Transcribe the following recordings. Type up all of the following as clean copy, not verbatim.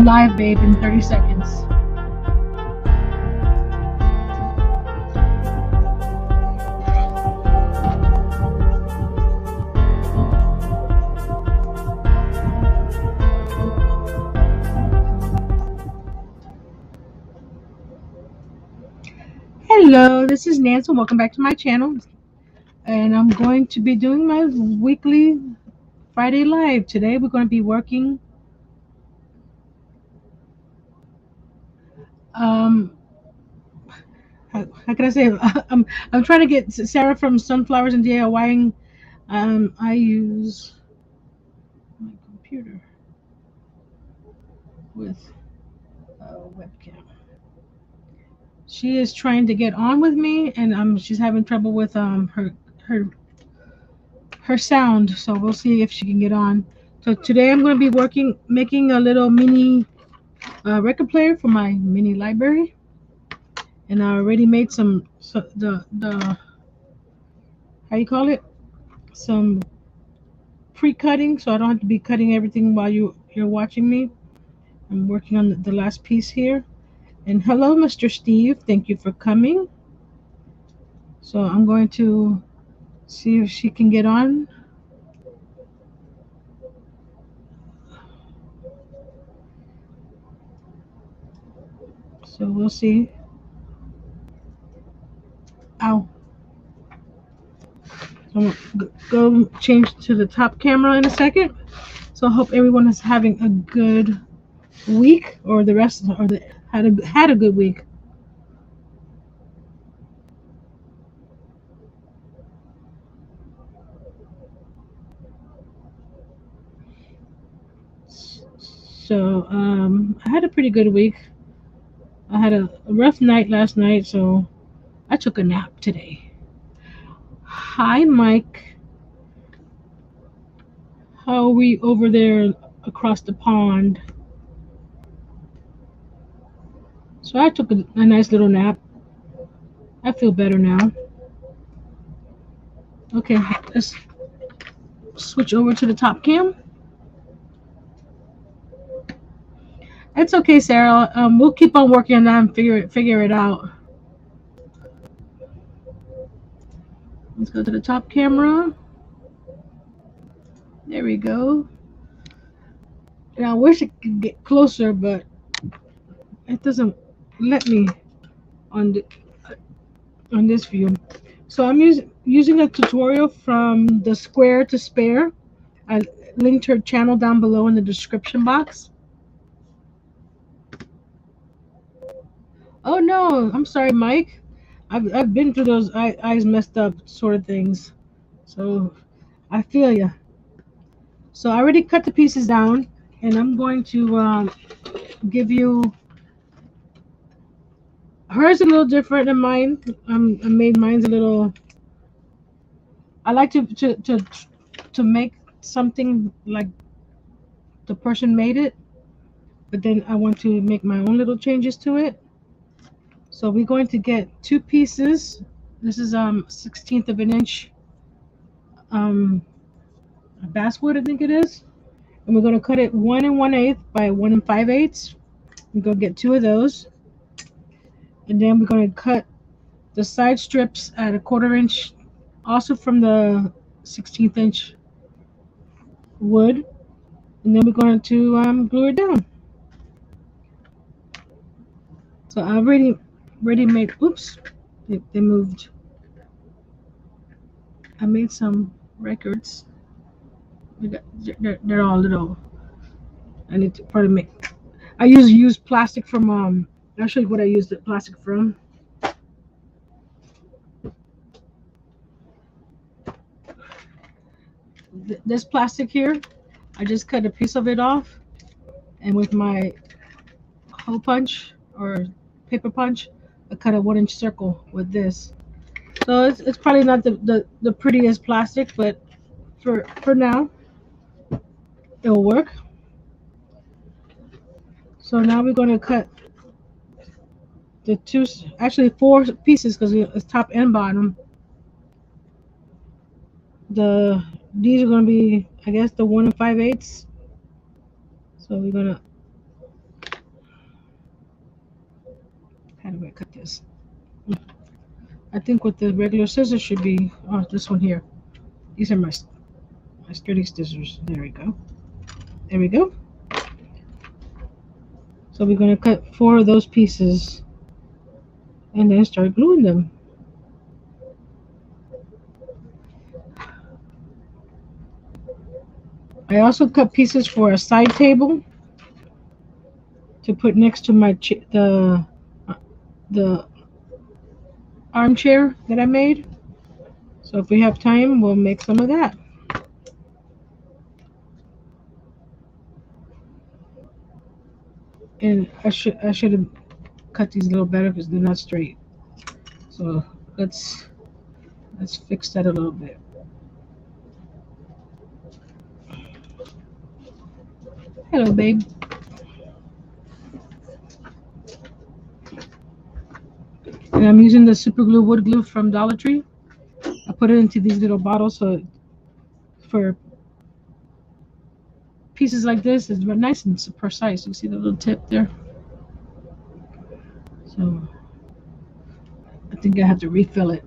live, babe, in 30 seconds. Hello, this is Nancy. Welcome back to my channel. And I'm going to be doing my weekly Friday live. Today we're going to be working how can I say it? I'm trying to get Sarah from Sunflowers and DIYing. I use my computer with a webcam. She is trying to get on with me, and she's having trouble with her her sound. So we'll see if she can get on. So today I'm going to be making a little mini record player for my mini library, and I already made the how you call it, some pre-cutting, so I don't have to be cutting everything while you're watching me. I'm working on the last piece here. And hello, Mr. Steve. Thank you for coming. So I'm going to see if she can get on. So we'll see. Ow. I'm gonna go change to the top camera in a second. So I hope everyone is having a good week, or the rest, or had a good week. So I had a pretty good week. I had a rough night last night, so I took a nap today. Hi, Mike. How are we over there across the pond? So I took a nice little nap. I feel better now. Okay, let's switch over to the top cam. It's okay, Sarah. We'll keep on working on that and figure it out. Let's go to the top camera. There we go. And I wish it could get closer, but it doesn't let me on this view. So I'm using a tutorial from the Square to Spare. I linked her channel down below in the description box. Oh no, I'm sorry, Mike. I've been through those eyes messed up sort of things. So I feel ya. So I already cut the pieces down, and I'm going to give you. Hers a little different than mine. I made mine's a little. I like to make something like the person made it, but then I want to make my own little changes to it. So we're going to get two pieces. This is 1/16 of an inch basswood, I think it is, and we're going to cut it 1 1/8 by 1 5/8. We're going to get two of those, and then we're going to cut the side strips at 1/4 inch, also from the 1/16 inch wood, and then we're going to glue it down. So I already made. Oops, they moved. I made some records. They're all little. I need to probably make. I use plastic from. I'll show you what I used the plastic from. This plastic here, I just cut a piece of it off, and with my hole punch or paper punch, I cut a 1 inch circle with this. So it's probably not the prettiest plastic, but for now, it will work. So now we're going to cut the actually 4 pieces, because it's top and bottom. These are going to be, I guess, the 1 5/8. So we're going to How do I cut this? I think with the regular scissors should be, oh, this one here. These are my sturdy scissors. There we go. There we go. So we're going to cut 4 of those pieces and then start gluing them. I also cut pieces for a side table to put next to my the armchair that I made. So if we have time, we'll make some of that. And I should have cut these a little better because they're not straight. So let's fix that a little bit. Hello, babe. And I'm using the super glue wood glue from Dollar Tree. I put it into these little bottles so for pieces like this it's nice and precise. You see the little tip there? So I think I have to refill it.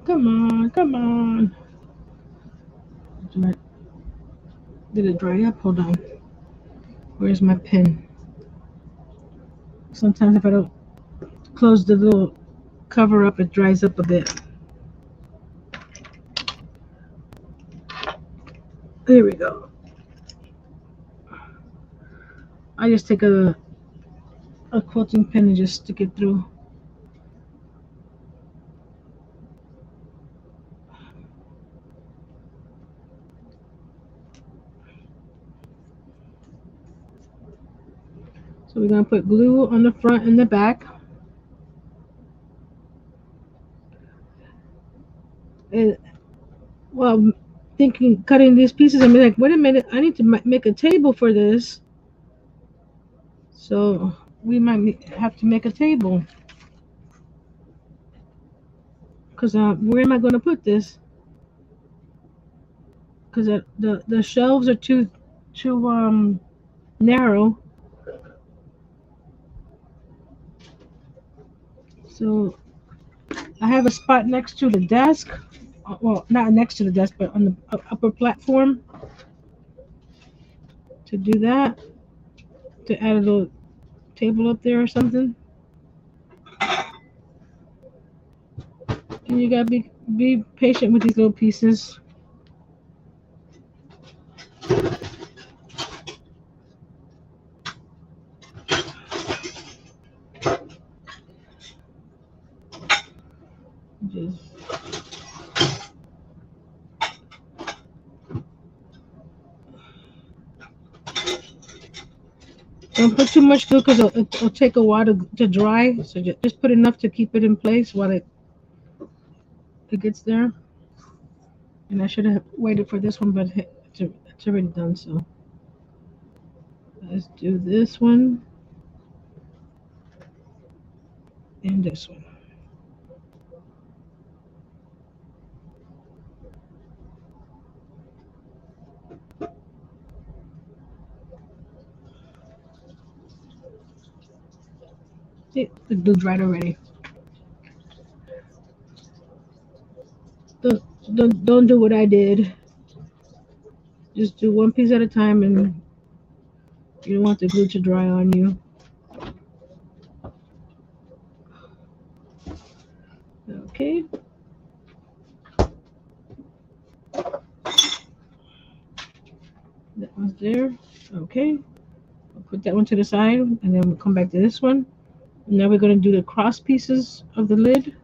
Come on, come on. Did it dry up? Hold on. Where's my pen? Sometimes if I don't close the little cover up, it dries up a bit. There we go. I just take a quilting pen and just stick it through. So we're going to put glue on the front and the back. And well, thinking cutting these pieces, I'm like, wait a minute, I need to make a table for this. So we might have to make a table. Because where am I going to put this? Because the shelves are too narrow. So I have a spot next to the desk. Well, not next to the desk, but on the upper platform to do that. To add a little table up there or something. And you gotta be patient with these little pieces. Just don't put too much glue because it'll take a while to dry. So just put enough to keep it in place while it gets there. And I should have waited for this one, but it's already done. So let's do this one and this one. See, the glue dried already. Don't do what I did. Just do one piece at a time, and you don't want the glue to dry on you. Okay. That one's there. Okay. I'll put that one to the side, and then we'll come back to this one. Now we're going to do the cross pieces of the lid,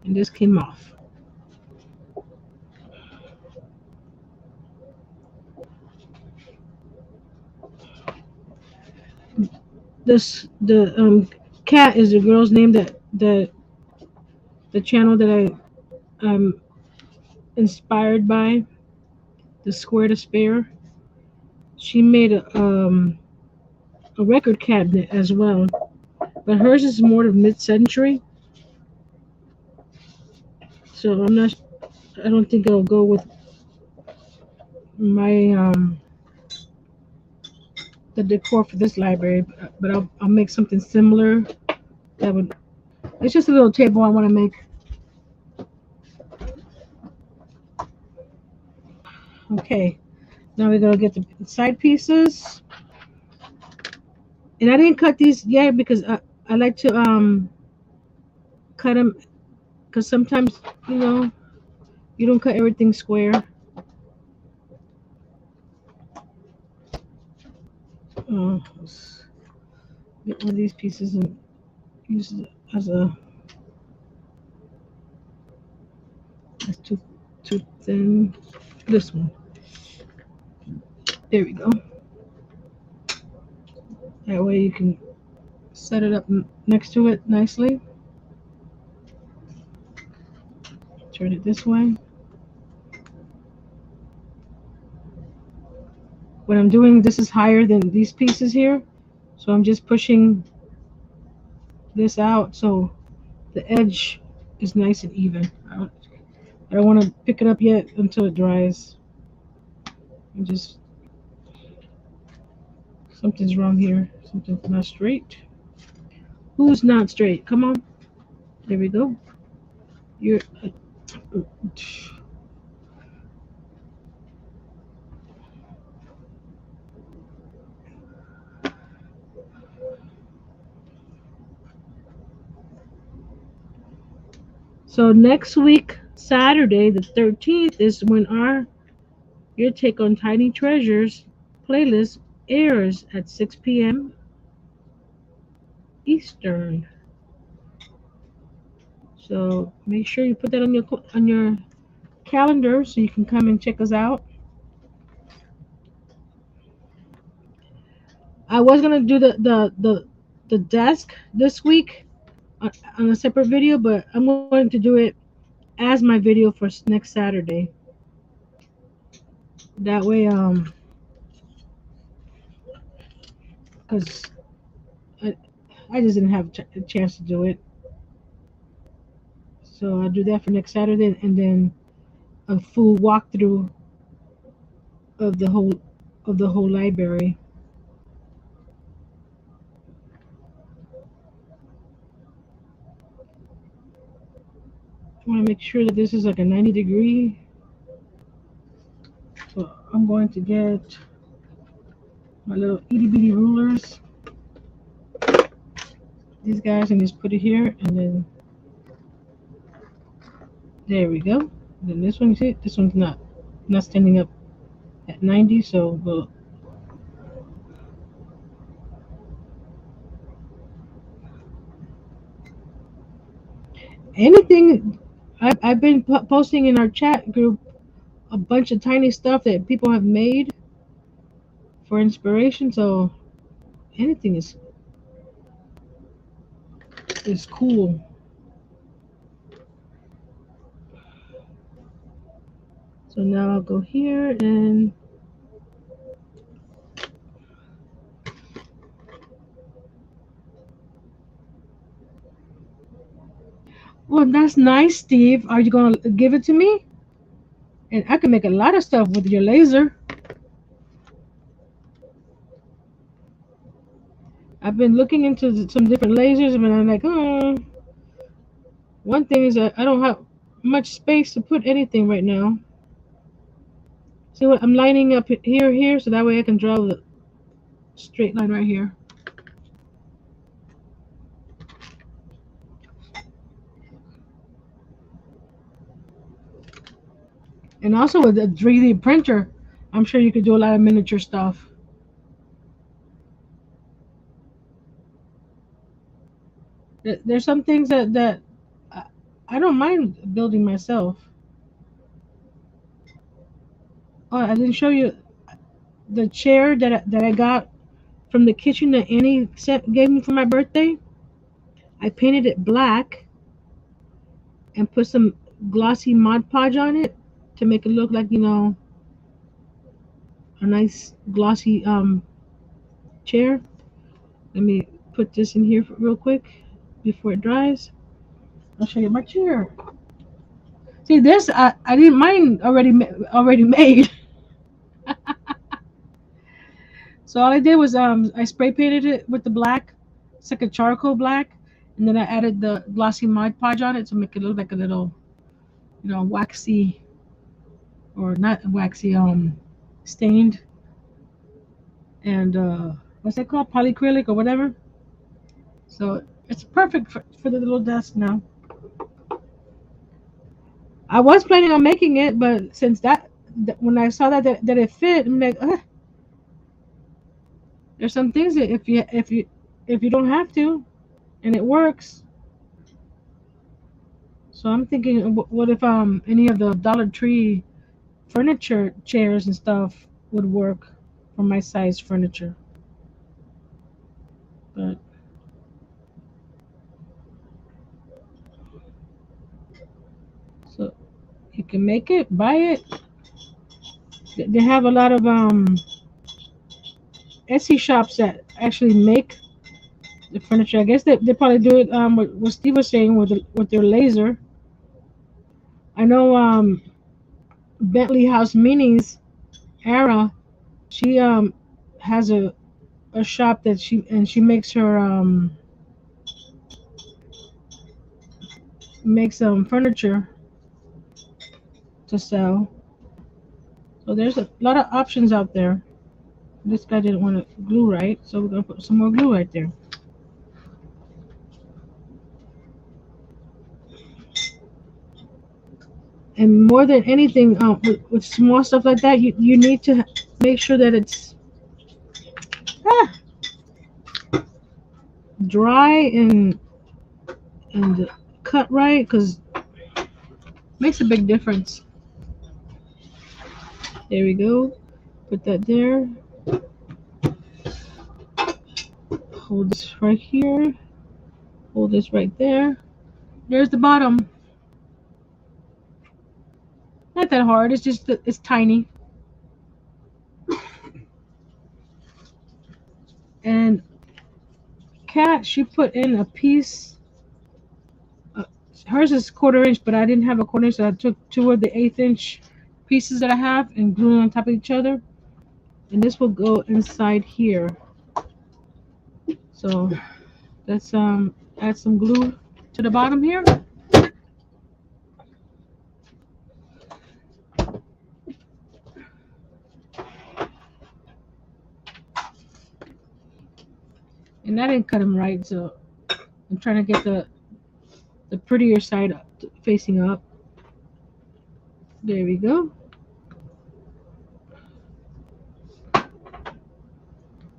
and this came off. The cat is the girl's name that the channel that I'm inspired by, the Square to Spare. She made a record cabinet as well, but hers is more of mid-century. So I don't think it'll go with my the decor for this library, but I'll make something similar. That would. It's just a little table I want to make. Okay. Now we're gonna get the side pieces, and I didn't cut these yet because I like to cut them because sometimes you know you don't cut everything square. Let's get one of these pieces and use it as a. That's too thin. This one. There we go. That way you can set it up next to it nicely. Turn it this way. What I'm doing, this is higher than these pieces here, so I'm just pushing this out so the edge is nice and even. I don't want to pick it up yet until it dries. And just something's wrong here. Something's not straight. Who's not straight? Come on. There we go. You're. So next week, Saturday the 13th, is when our Your Take on Tiny Treasures playlist airs at 6 p.m. Eastern. So make sure you put that on your calendar so you can come and check us out. I was gonna do the desk this week on a separate video, but I'm going to do it as my video for next Saturday. That way, because I, I just didn't have a chance to do it, so I'll do that for next Saturday, and then a full walkthrough of the whole library. I want to make sure that this is like a 90-degree. So I'm going to get my little itty bitty rulers. These guys, and just put it here, and then there we go. And then this one, you see, this one's not standing up at 90, so we'll. Anything, I've been posting in our chat group a bunch of tiny stuff that people have made for inspiration. So anything is cool. So now I'll go here and well, that's nice, Steve. Are you gonna give it to me? And I can make a lot of stuff with your laser. I've been looking into some different lasers, and I'm like, oh. One thing is that I don't have much space to put anything right now. See what I'm lining up here, so that way I can draw the straight line right here. And also with the 3D printer, I'm sure you could do a lot of miniature stuff. There's some things that I don't mind building myself. Oh, I didn't show you the chair that I got from the kitchen that Annie gave me for my birthday. I painted it black and put some glossy Mod Podge on it to make it look like, a nice glossy chair. Let me put this in here real quick before it dries. I'll show you my chair. See this, I didn't mind already made. So So all I did was I spray painted it with the black. It's like a charcoal black, and then I added the glossy Mod Podge on it to make it look like a little, waxy, or not waxy, stained, and what's that called, polyacrylic or whatever. So it's perfect for the little desk now. I was planning on making it, but since when I saw that it fit, I'm like, there's some things that if you don't have to and it works. So I'm thinking, what if any of the Dollar Tree furniture chairs and stuff would work for my size furniture. But so you can make it, buy it. They have a lot of Etsy shops that actually make the furniture. I guess they probably do it what Steve was saying with their laser. I know Bentley House Minis Ara, she has a shop that she makes her makes furniture to sell. So there's a lot of options out there. This guy didn't want to glue right, so we're gonna put some more glue right there. And more than anything, with small stuff like that, you need to make sure that it's ah, dry and cut right, because makes a big difference. There we go. Put that there. Hold this right here. Hold this right there. There's the bottom. Not that hard. It's just that it's tiny. And Kat, she put in a piece. Uh, Hers is 1/4 inch, but I didn't have a 1/4 inch, so I took 2 of the 1/8 inch pieces that I have and glued them on top of each other. And this will go inside here. So let's add some glue to the bottom here. And I didn't cut them right, so I'm trying to get the prettier side up, facing up. There we go.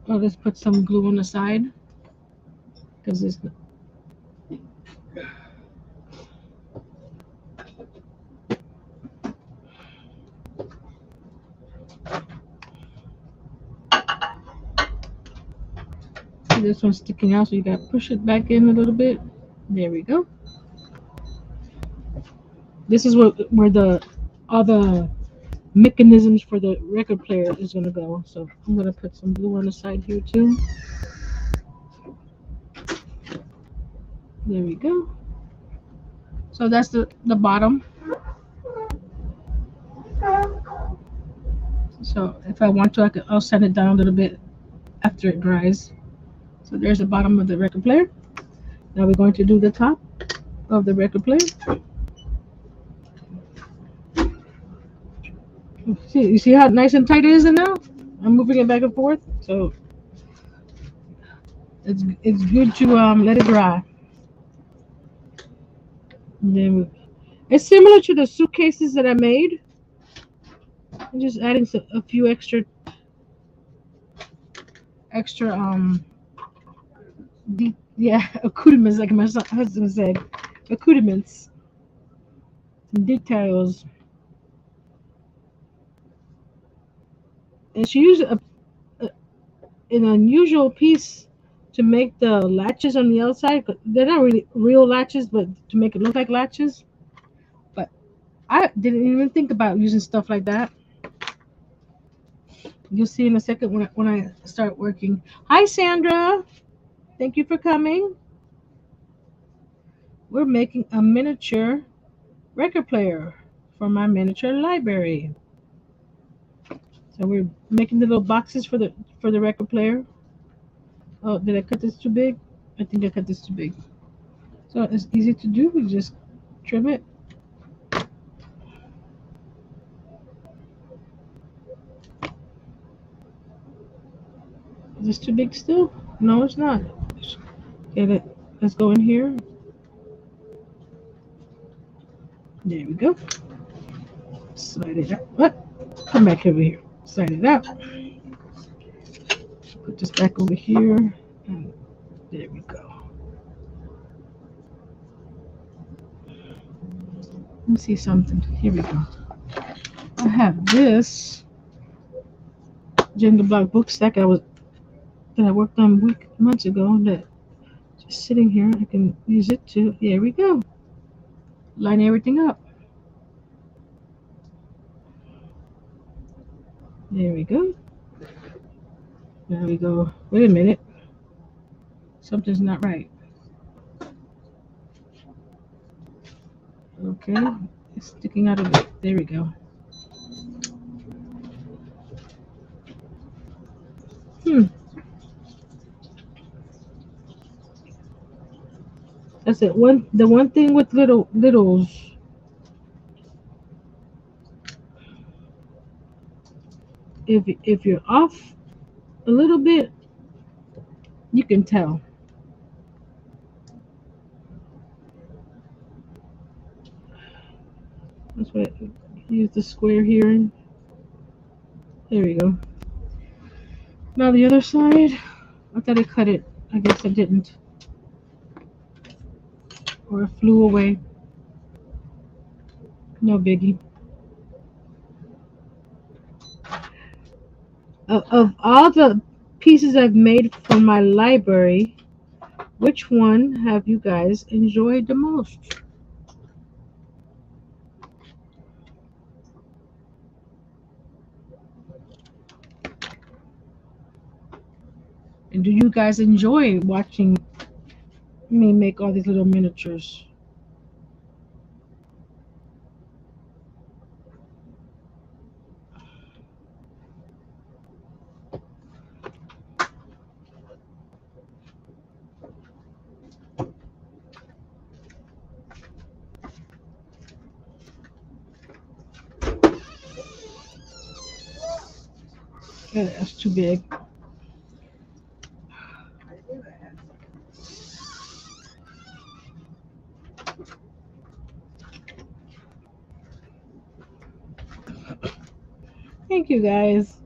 Oh, let's put some glue on the side because this. This one's sticking out, so you gotta push it back in a little bit. There we go. This is where the all the mechanisms for the record player is gonna go. So I'm gonna put some glue on the side here too. There we go. So that's the bottom. So if I want to, I'll sand it down a little bit after it dries. So there's the bottom of the record player. Now we're going to do the top of the record player. You see how nice and tight it is now? I'm moving it back and forth, so it's good to let it dry. And then it's similar to the suitcases that I made. I'm just adding a few extra accoutrements, like my husband said, accoutrements and details. And she used an unusual piece to make the latches on the outside. They're not really real latches, but to make it look like latches. But I didn't even think about using stuff like that. You'll see in a second when I start working. Hi, Sandra. Thank you for coming. We're making a miniature record player for my miniature library. So we're making the little boxes for the record player. Oh, did I cut this too big? I think I cut this too big. So it's easy to do. We just trim it. Is this too big still? No, it's not. Okay, let's go in here. There we go. Slide it out. What? Come back over here. Slide it out. Put this back over here. And there we go. Let me see something. Here we go. I have this Jenga block book stack that I worked on months ago. That just sitting here. I can use it to. Here we go. Line everything up. There we go. There we go. Wait a minute. Something's not right. Okay. It's sticking out of it. There we go. That's it. The one thing with littles, if you're off a little bit, you can tell. That's why I use the square here. And there we go. Now the other side, I thought I cut it. I guess I didn't. Or it flew away. No biggie. Of all the pieces I've made for my library, which one have you guys enjoyed the most? And do you guys enjoy watching me make all these little miniatures? Yeah, that's too big. Thank you guys.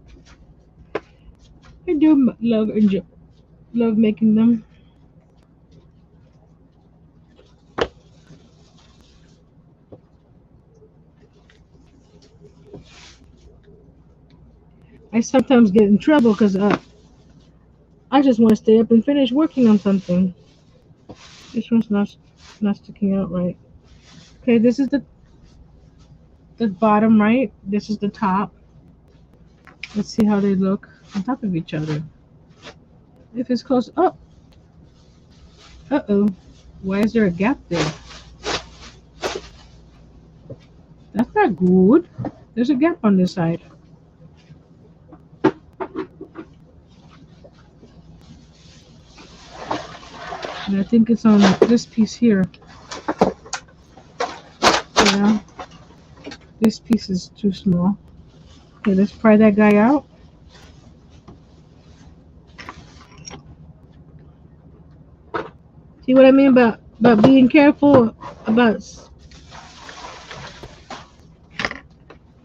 I do love making them. I sometimes get in trouble because I just want to stay up and finish working on something. This one's not sticking out right. Okay, this is the bottom right. This is the top. Let's see how they look on top of each other. If it's close, oh, uh-oh. Why is there a gap there? That's not good. There's a gap on this side. And I think it's on this piece here. Yeah. This piece is too small. Okay, let's pry that guy out. See what I mean about being careful about,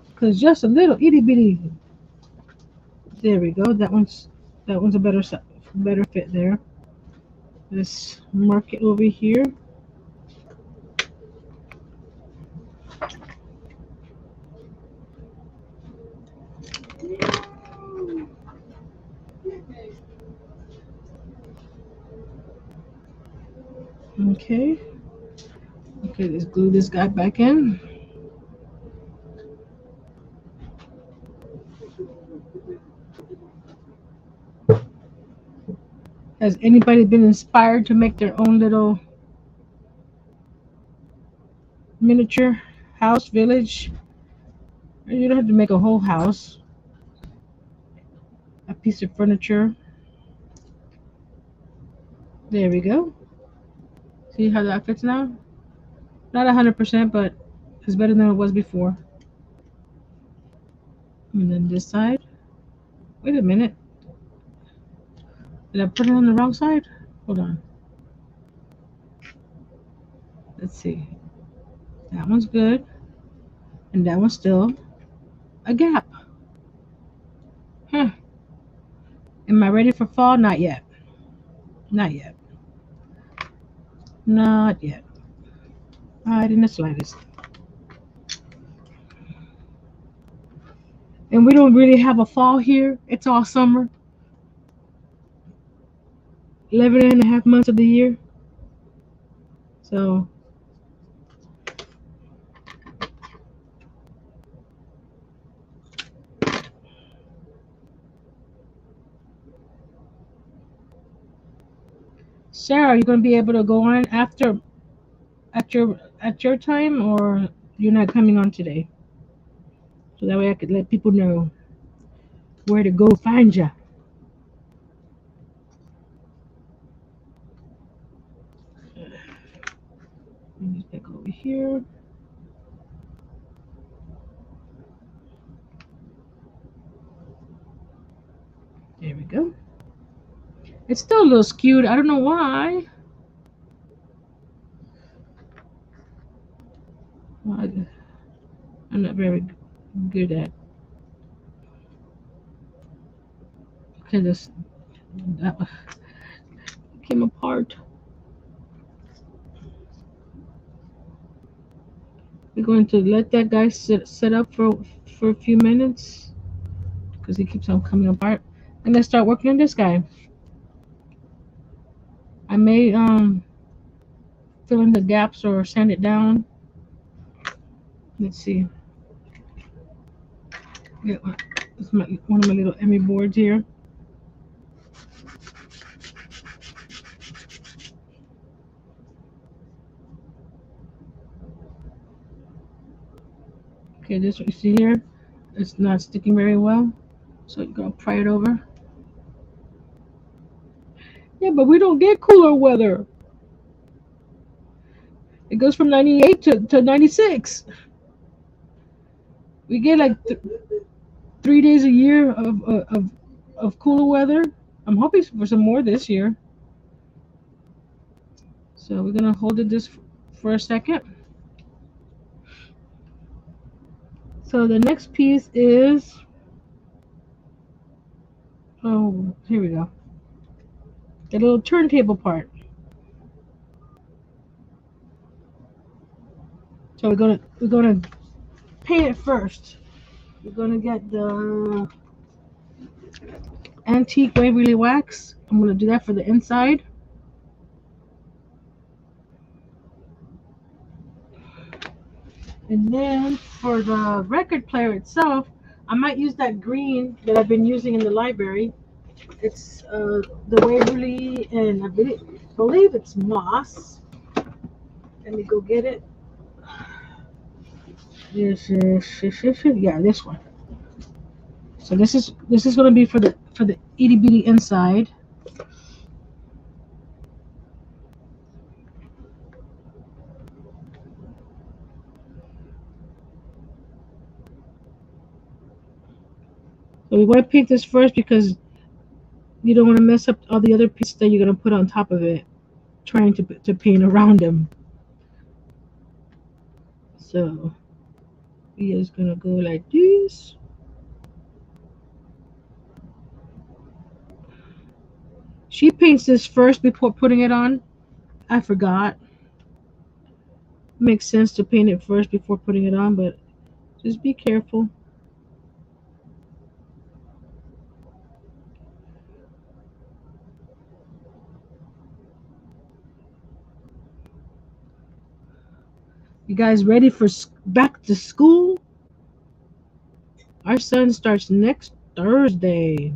because just a little itty bitty. There we go. That one's a better fit there. Let's mark it over here. Okay. Okay, let's glue this guy back in. Has anybody been inspired to make their own little miniature house, village? You don't have to make a whole house. a piece of furniture. There we go. See how that fits now? Not 100%, but it's better than it was before. And then this side. Wait a minute. Did I put it on the wrong side? Hold on. Let's see. That one's good. And that one's still a gap. Huh. Am I ready for fall? Not yet. Not yet. Not yet. Not in the slightest. And we don't really have a fall here. It's all summer. 11 and a half months of the year. So, Sarah, are you going to be able to go on after at your time, or you're not coming on today? So that way I could let people know where to go find you. Bring this back over here. There we go. It's still a little skewed. I don't know why. Well, I'm not very good at. Okay, that came apart. We're going to let that guy sit up for a few minutes because he keeps on coming apart. I'm gonna start working on this guy. I may fill in the gaps or sand it down. Let's see. Yeah, it's one of my little Emmy boards here. Okay, this one you see here, it's not sticking very well, so you're gonna pry it over. Yeah, but we don't get cooler weather. It goes from 98 to 96. We get like 3 days a year of cooler weather. I'm hoping for some more this year. So we're gonna hold it this for a second. So the next piece is, oh, here we go. The little turntable part. So we're gonna paint it first. We're gonna get the antique Waverly wax. I'm gonna do that for the inside. And then for the record player itself, I might use that green that I've been using in the library. It's the Waverly, and I believe it's moss. Let me go get it. Yeah, this one. So this is gonna be for the itty bitty inside. So we want to paint this first because you don't want to mess up all the other pieces that you're gonna put on top of it, trying to paint around them. So we are just gonna go like this. She paints this first before putting it on. I forgot. Makes sense to paint it first before putting it on, but just be careful. You guys ready for back to school? Our son starts next Thursday.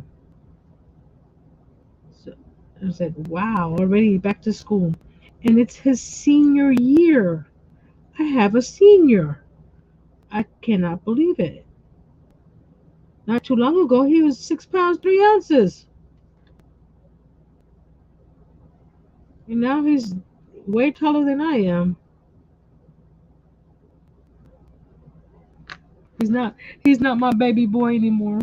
So I was like, wow, already back to school. And it's his senior year. I have a senior. I cannot believe it. Not too long ago, he was 6 pounds 3 ounces, and now he's way taller than I am. He's not. He's not my baby boy anymore.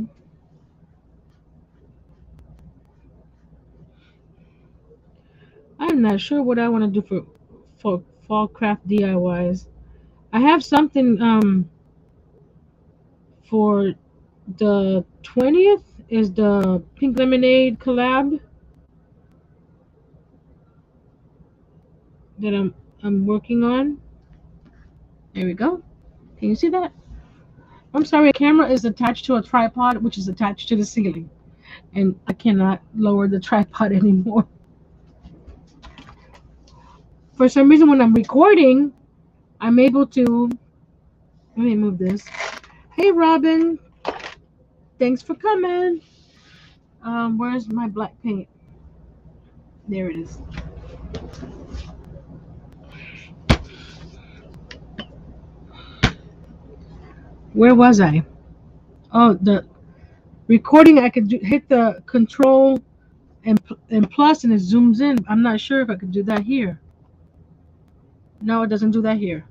I'm not sure what I want to do for fall craft DIYs. I have something for the 20th is the pink lemonade collab that I'm working on. There we go. Can you see that? I'm sorry, a camera is attached to a tripod which is attached to the ceiling, and I cannot lower the tripod anymore. For some reason when I'm recording, I'm able to let me move this. Hey Robin, thanks for coming. Where's my black paint? There it is. Where was I? Oh, the recording. I could hit the control and plus, and it zooms in. I'm not sure if I could do that here. No, it doesn't do that here.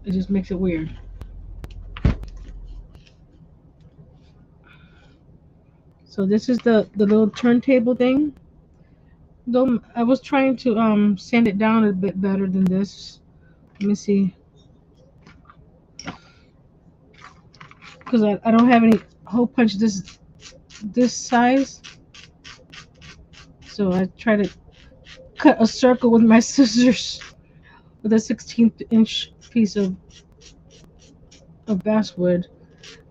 It just makes it weird. So this is the little turntable thing. Though I was trying to sand it down a bit better than this. Let me see, because I don't have any hole punch this size. So I try to cut a circle with my scissors with a 16th inch piece of basswood.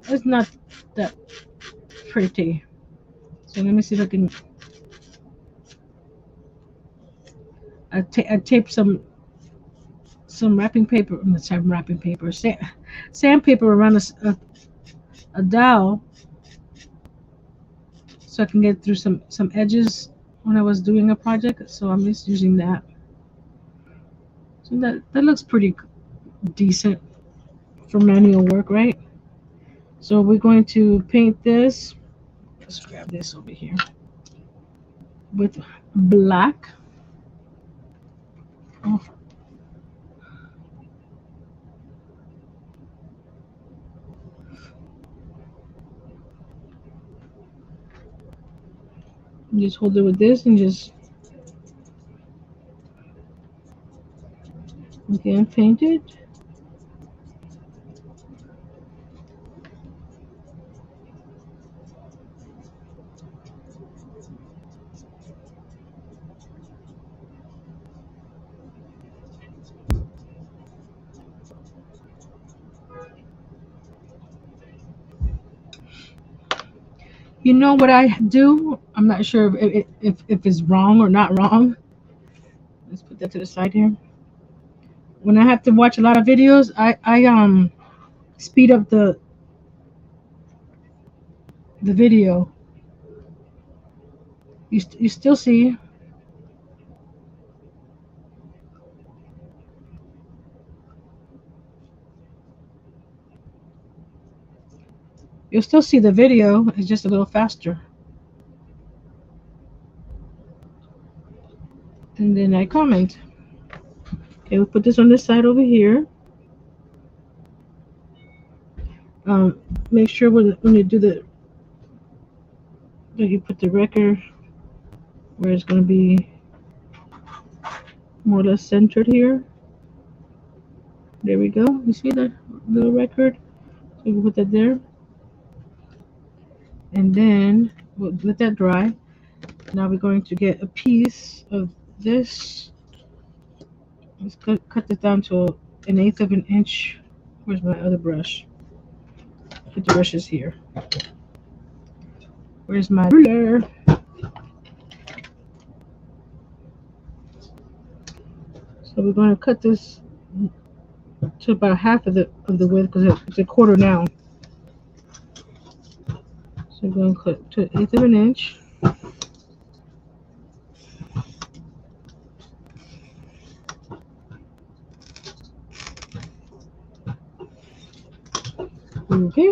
It's not that pretty. So let me see if I can. I taped some wrapping paper. Let's have wrapping paper. Sandpaper around a dowel so I can get through some edges when I was doing a project. So I'm just using that. So that looks pretty decent for manual work, right? So we're going to paint this. Let's grab this over here with black. Oh, just hold it with this and just again paint it. You know what I do? I'm not sure if it's wrong or not wrong. Let's put that to the side here. When I have to watch a lot of videos, I speed up the video. You still see you'll still see the video. It's just a little faster. And then I comment. Okay, we'll put this on this side over here. Make sure when you do that you put the record where it's going to be more or less centered here. There we go. You see the little record? So we put that there. And then we'll let that dry. Now we're going to get a piece of this. Let's cut this down to an eighth of an inch. Where's my other brush? Put the brushes here. Where's my ruler? So we're going to cut this to about half of the width because it's a quarter now. So we're going to cut to an eighth of an inch. Okay.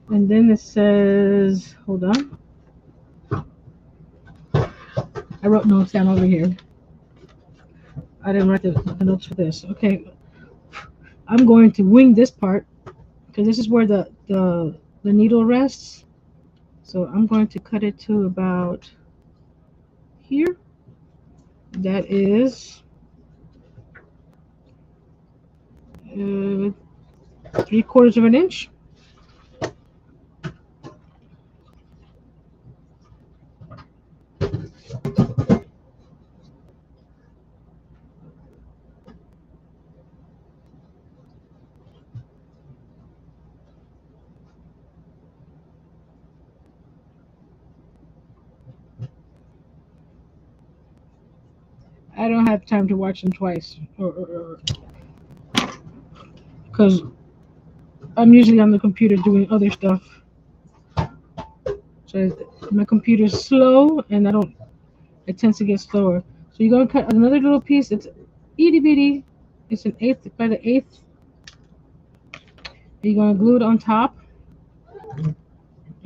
And then it says, hold on. I wrote notes down over here. I didn't write the notes for this. Okay. I'm going to wing this part because this is where the needle rests. So I'm going to cut it to about here. That is 3/4 of an inch. I don't have time to watch them twice, or because I'm usually on the computer doing other stuff. So my computer's slow, and I don't. It tends to get slower. So you're gonna cut another little piece. It's itty bitty. It's an eighth by the eighth. You're gonna glue it on top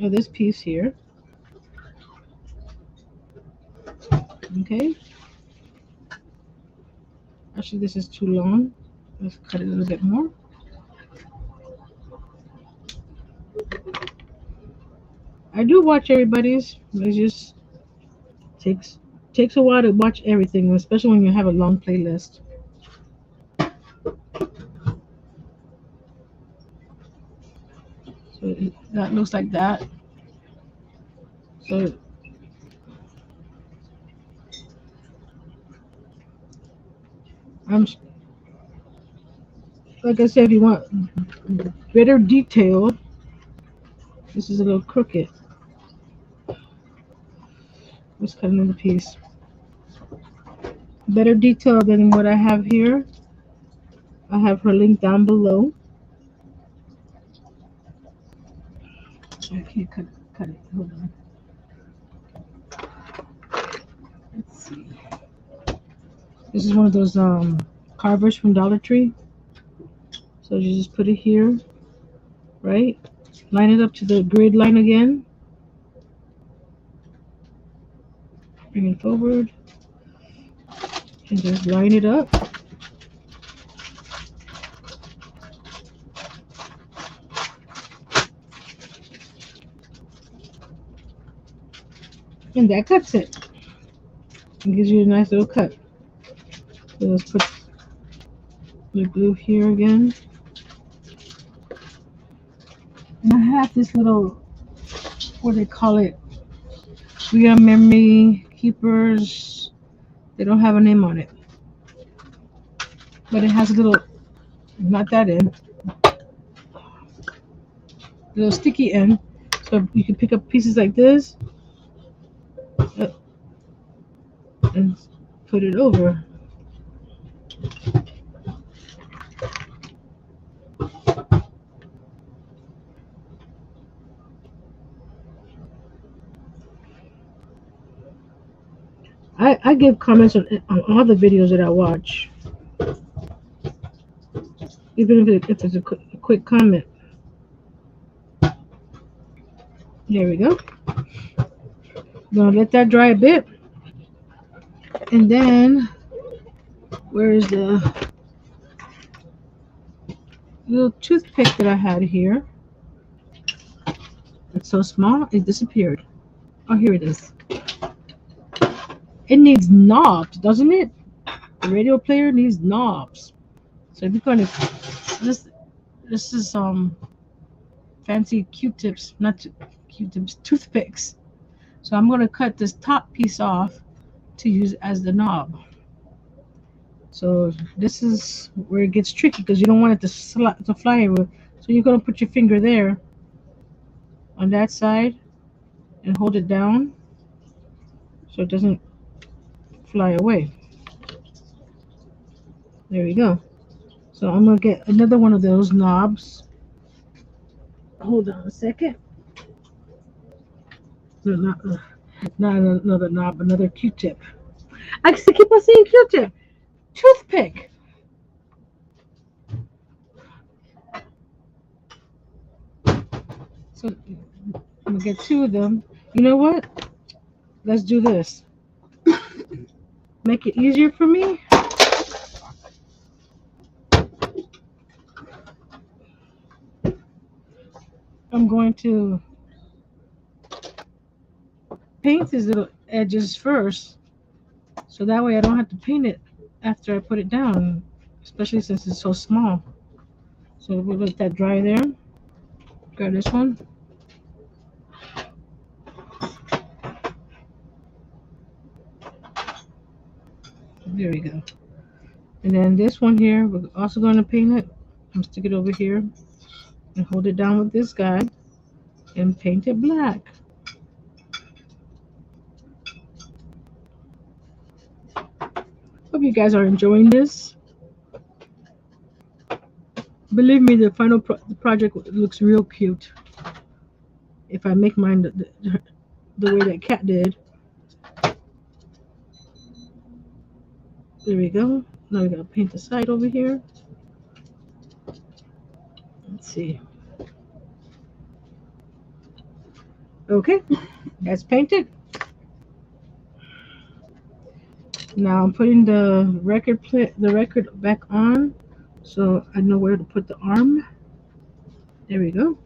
of this piece here. Okay. Actually, this is too long. Let's cut it a little bit more. I do watch everybody's. It just takes takes a while to watch everything, especially when you have a long playlist. So that looks like that. So I'm like I said, if you want better detail, this is a little crooked. Let's cut another piece. Better detail than what I have here. I have her link down below. I can't cut it. Hold on. Let's see. This is one of those carvers from Dollar Tree. So you just put it here, right? Line it up to the grid line again. Bring it forward and just line it up. And that cuts it. It gives you a nice little cut. So let's put the glue here again. And I have this little, what do they call it? We are memory keepers. They don't have a name on it. But it has a little, not that end, little sticky end. So you can pick up pieces like this uh, and put it over. I give comments on all the videos that I watch, even if it's a quick comment. There we go. Gonna let that dry a bit, and then where's the little toothpick that I had here? It's so small it disappeared. Oh, here it is. It needs knobs, doesn't it? The radio player needs knobs. So if you're gonna this is fancy Q-tips, not Q-tips, toothpicks. So I'm gonna cut this top piece off to use as the knob. So this is where it gets tricky because you don't want it to fly over. So you're gonna put your finger there on that side and hold it down so it doesn't fly away. There we go. So I'm gonna get another one of those knobs. Hold on a second. No, not another knob, another Q-tip. I keep on saying Q-tip. Toothpick. So I'm gonna get two of them. You know what? Let's do this. Make it easier for me. I'm going to paint these little edges first, so that way I don't have to paint it after I put it down, especially since it's so small. So we'll let that dry there. Grab this one. There we go. And then this one here, we're also going to paint it. I'm stick it over here and hold it down with this guy and paint it black. Hope you guys are enjoying this. Believe me, the final the project looks real cute. If I make mine the way that cat did. There we go. Now we gotta paint the side over here. Let's see. Okay, that's painted. Now I'm putting the record back on, so I know where to put the arm. There we go.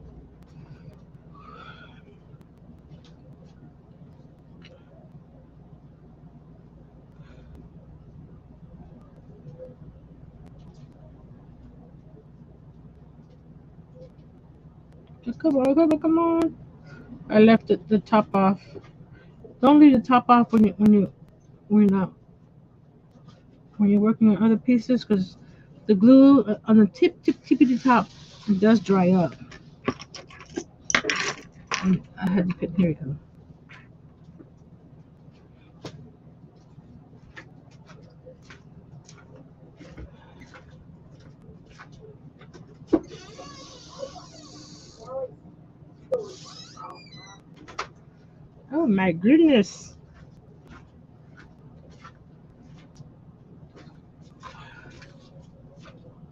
Come on, come on, come on. I left the top off. Don't leave the top off when you're not when you're working on other pieces, because the glue on the tippity top, it does dry up. And I had to put, here we go. Oh my goodness.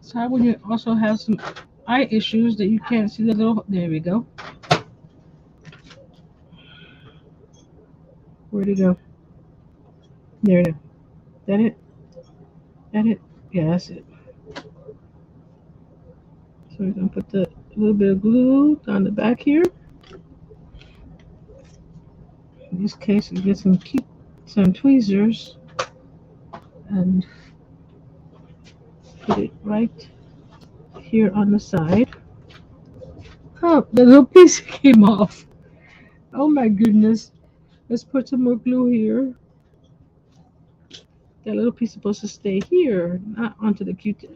So when you also have some eye issues that you can't see the little, there we go. Where'd it go? There it is. That it? That it? Yeah, that's it. So we're gonna put the little bit of glue on the back here. In this case, we get some tweezers and put it right here on the side. Oh, the little piece came off. Oh my goodness. Let's put some more glue here. That little piece is supposed to stay here, not onto the Q-tip.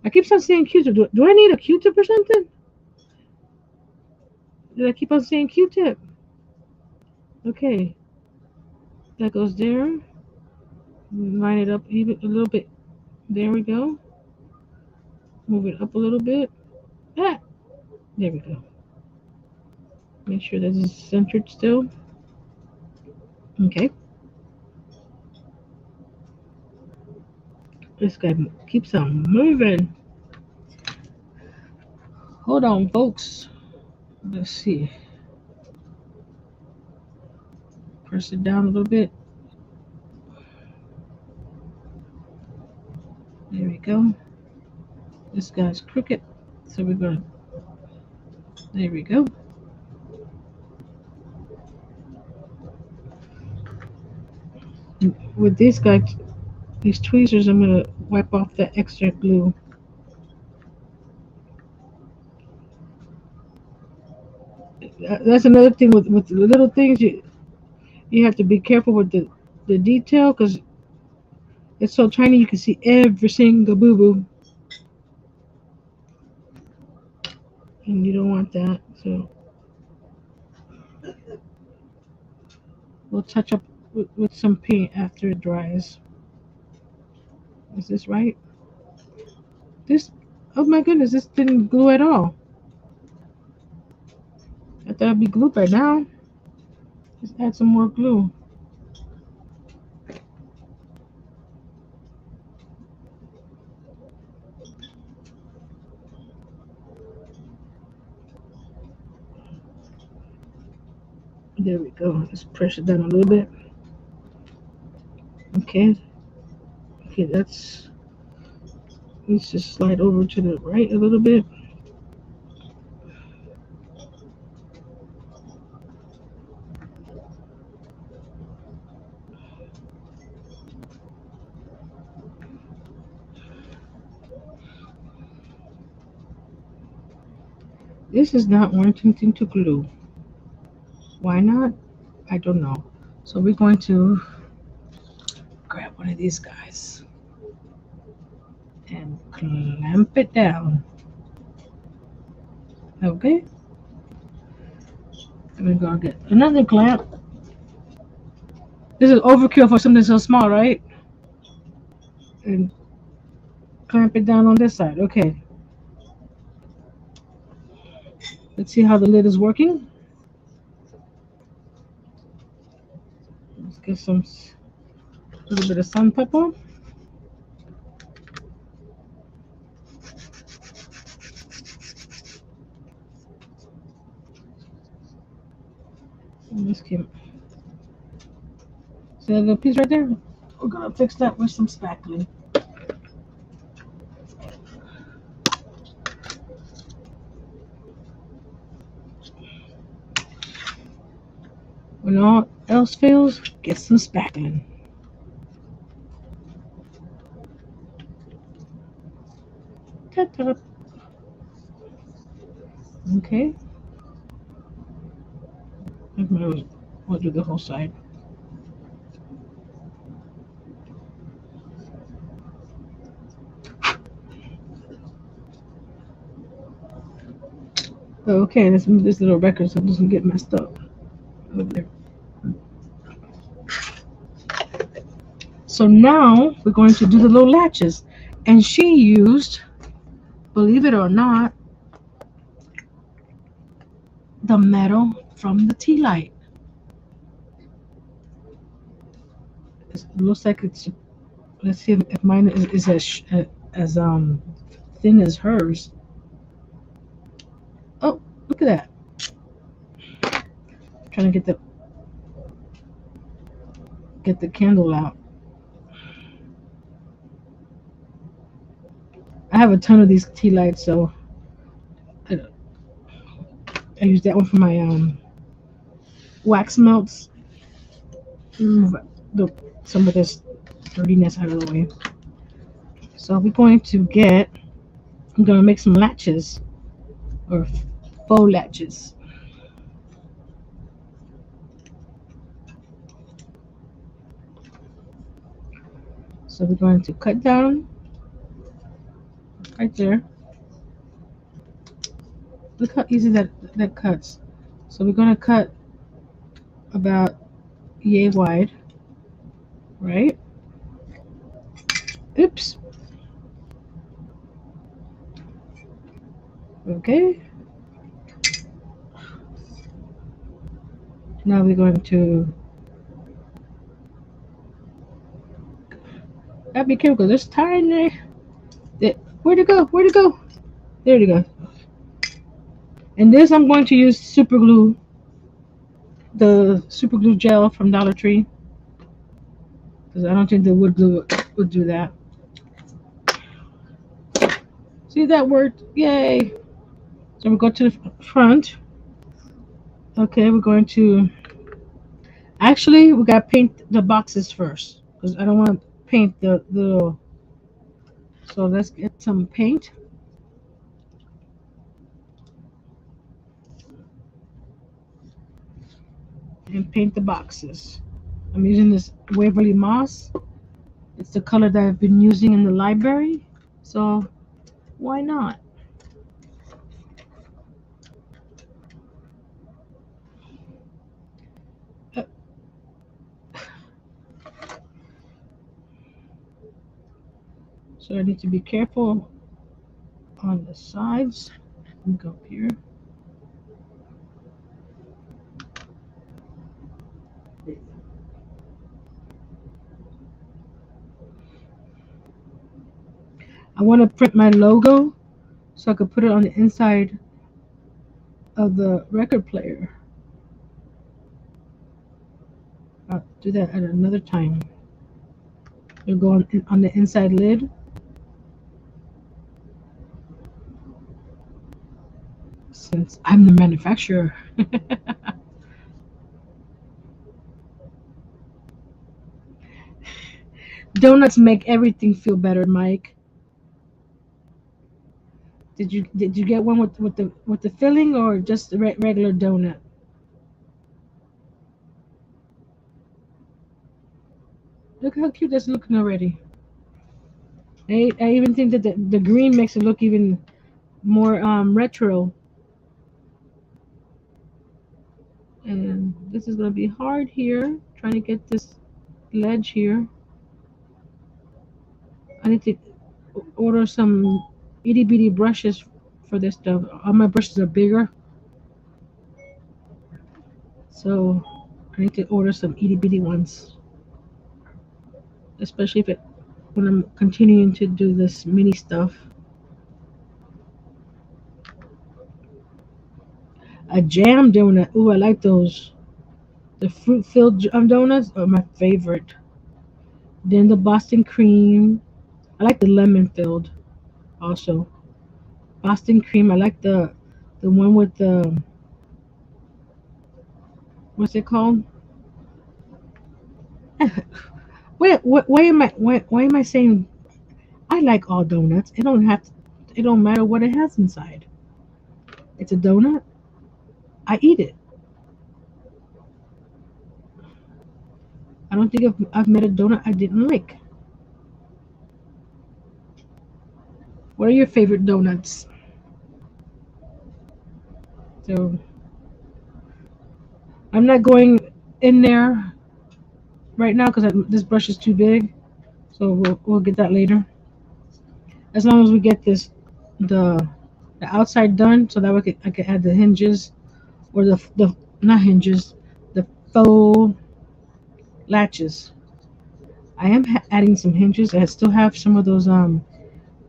I keep on saying Q-tip. Do I need a Q-tip or something? Did I keep on saying Q-tip? Okay, that goes there. Line it up even a little bit. There we go. Move it up a little bit. Ah, there we go. Make sure that it's centered still. Okay. This guy keeps on moving. Hold on, folks. Let's see. Press it down a little bit. There we go. This guy's crooked. So we're going to, there we go. With this guy, these tweezers, I'm going to wipe off that extra glue. That's another thing with the little things. You have to be careful with the detail, because it's so tiny you can see every single boo boo. And you don't want that. So we'll touch up with some paint after it dries. Is this right? This, oh my goodness, this didn't glue at all. I thought it'd be glued by now. Just add some more glue. There we go. Let's press it down a little bit. Okay. Okay, let's just slide over to the right a little bit. This is not wanting to glue. Why not? I don't know. So we're going to grab one of these guys and clamp it down. Okay? And we're going to get another clamp. This is overkill for something so small, right? And clamp it down on this side. Okay. Let's see how the lid is working. Let's get some little bit of sun pepper. And let's keep. See that little piece right there? We're gonna fix that with some spackling. When all else fails, get some spackling. Ta-ta. Okay. We'll do the whole side. Okay, let's move this little record so it doesn't get messed up over there. So now we're going to do the little latches. And she used, believe it or not, the metal from the tea light. It looks like it's, let's see if mine is as thin as hers. Oh, look at that. I'm trying to get the candle out. I have a ton of these tea lights, so I use that one for my wax melts. Move some of this dirtiness out of the way. So we're going to I'm going to make some latches or faux latches. So we're going to cut down right there. Look how easy that cuts. So we're going to cut about yay wide, right? Oops. Okay. Now we're going to gotta be careful. There's tiny. Where'd it go? Where'd it go? There you go. And this I'm going to use super glue, the super glue gel from Dollar Tree, because I don't think the wood glue would do that. See, that worked. Yay! So we go to the front. Okay, we're going to. Actually, we gotta paint the boxes first because I don't want to paint the. So let's get some paint. And paint the boxes. I'm using this Waverly Moss. It's the color that I've been using in the library. So why not? So I need to be careful on the sides. Let me go up here. I want to print my logo so I could put it on the inside of the record player. I'll do that at another time. You'll go on the inside lid. Since I'm the manufacturer. Donuts make everything feel better, Mike. Did you get one with the filling or just a regular donut? Look how cute that's looking already. I even think that the green makes it look even more retro. And this is gonna be hard here. Trying to get this ledge here. I need to order some itty bitty brushes for this stuff. All my brushes are bigger, so I need to order some itty bitty ones, especially if it when I'm continuing to do this mini stuff. A jam donut. Ooh, I like those. The fruit filled donuts are my favorite. Then the Boston cream. I like the lemon filled also. Boston cream. I like the one with the what's it called? Why am I saying I like all donuts? It don't matter what it has inside. It's a donut. I eat it. I don't think I've met a donut I didn't like. What are your favorite donuts? So I'm not going in there right now because this brush is too big. So we'll get that later. As long as we get the the outside done, so that I can add the hinges or the not hinges, the faux latches. I am adding some hinges. I still have some of those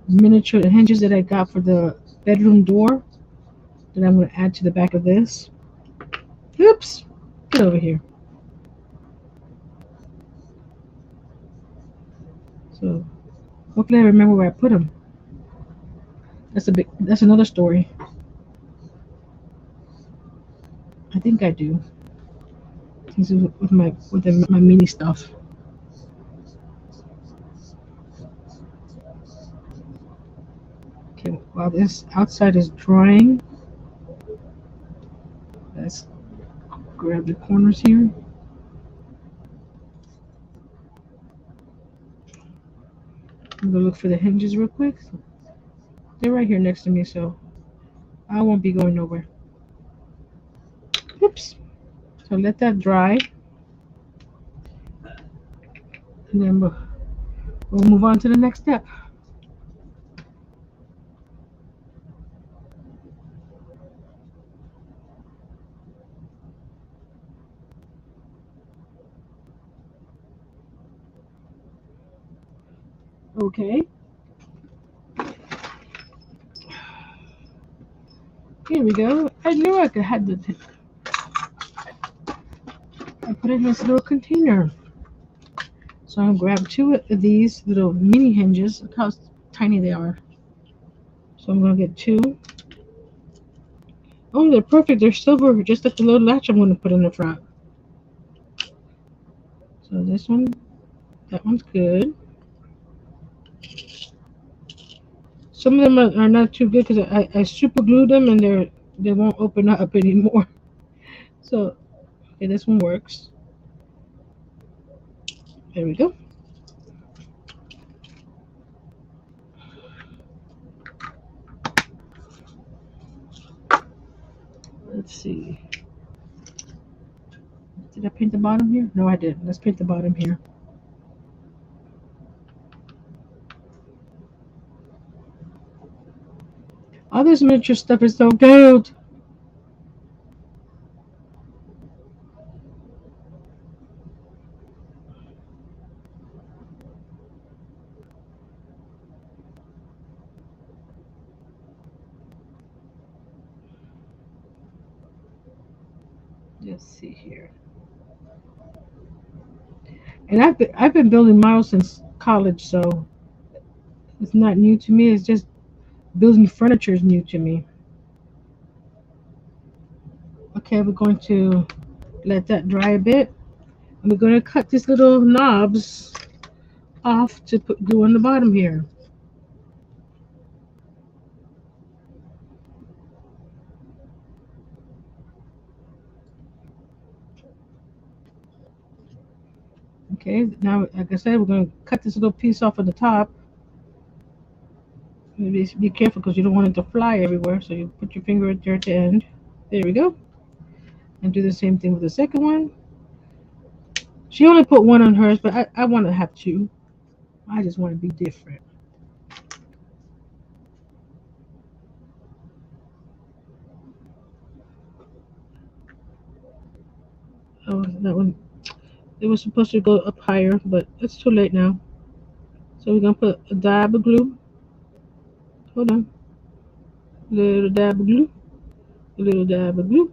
miniature hinges that I got for the bedroom door that I'm going to add to the back of this. Oops, get over here. So hopefully I remember where I put them. That's another story. I think I do. This is with my mini stuff. Okay, while this outside is drying, let's grab the corners here. I'm gonna look for the hinges real quick. They're right here next to me, so I won't be going nowhere. Oops. So let that dry, and then we'll move on to the next step. Okay. Here we go. I knew I could have I put it in this little container. So I'm gonna grab two of these little mini hinges. Look how tiny they are. So I'm gonna get two. Oh, they're perfect. They're silver, just like the little latch I'm gonna put in the front. So this one, that one's good. Some of them are not too good because I super glued them and they won't open up anymore. So okay, this one works. There we go. Let's see. Did I paint the bottom here? No, I didn't. Let's paint the bottom here. All this miniature stuff is so good. Let's see here. And I've been building models since college, so it's not new to me. It's just building furniture is new to me. Okay, we're going to let that dry a bit. And we're going to cut these little knobs off to glue on the bottom here. Okay, now like I said, we're going to cut this little piece off of the top. Be careful because you don't want it to fly everywhere. So you put your finger right there at the end. There we go. And do the same thing with the second one. She only put one on hers, but I want to have two. I just want to be different. Oh, that one. It was supposed to go up higher, but it's too late now. So we're gonna put a dab of glue. Hold on. A little dab of glue. A little dab of glue.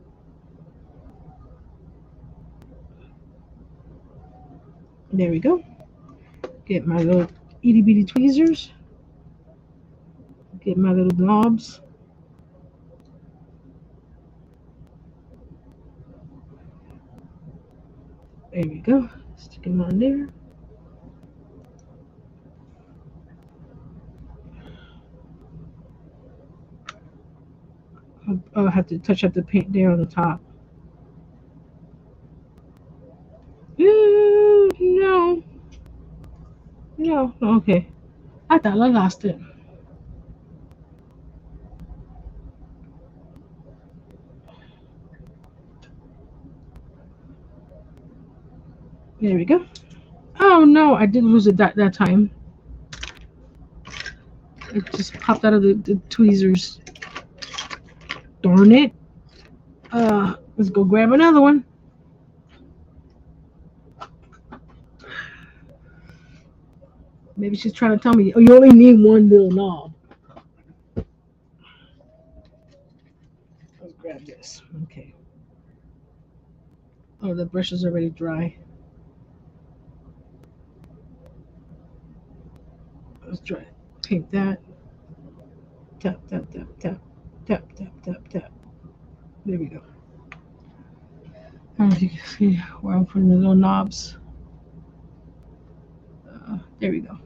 There we go. Get my little itty bitty tweezers. Get my little knobs. There we go. Stick them on there. I'll have to touch up the paint there on the top. No. No. Okay. I thought I lost it. There we go. Oh no, I did lose it that time. It just popped out of the tweezers. Darn it. Let's go grab another one. Maybe she's trying to tell me, oh, you only need one little knob. Let's grab this. Okay. Oh, the brush is already dry. Let's try it. Paint that. Tap, tap, tap, tap. Tap, tap, tap, tap. There we go. I don't know if you can see where I'm putting the little knobs. There we go.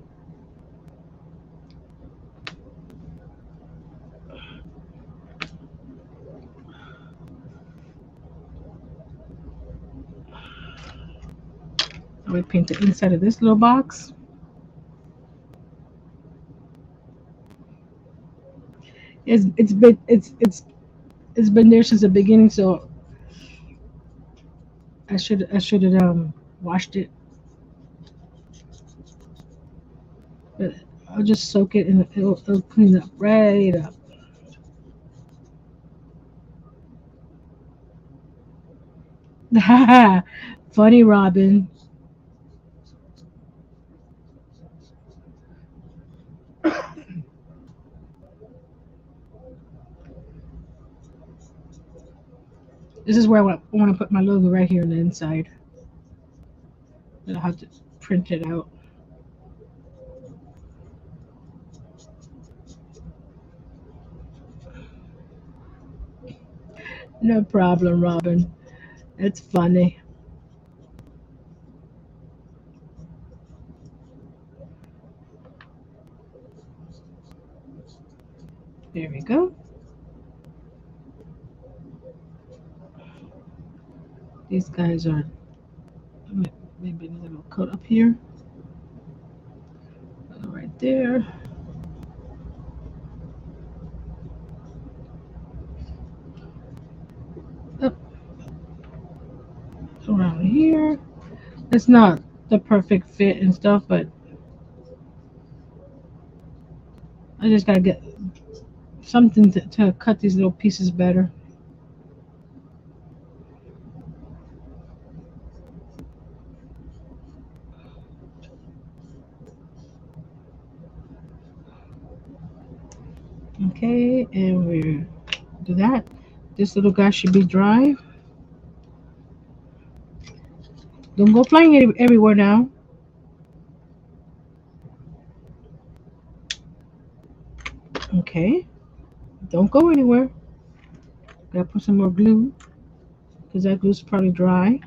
I'm going to paint the inside of this little box. It's been there since the beginning, so I should have washed it, but I'll just soak it and it'll clean it up right up. Funny, Robin. This is where I want to put my logo right here on the inside. I'll have to print it out. No problem, Robin. It's funny. There we go. These guys are maybe a little coat up here. Right there. Up around here. It's not the perfect fit and stuff, but I just gotta get something to cut these little pieces better. Okay, and we do that. This little guy should be dry. Don't go flying everywhere now. Okay, don't go anywhere. Gotta put some more glue because that glue's probably dry.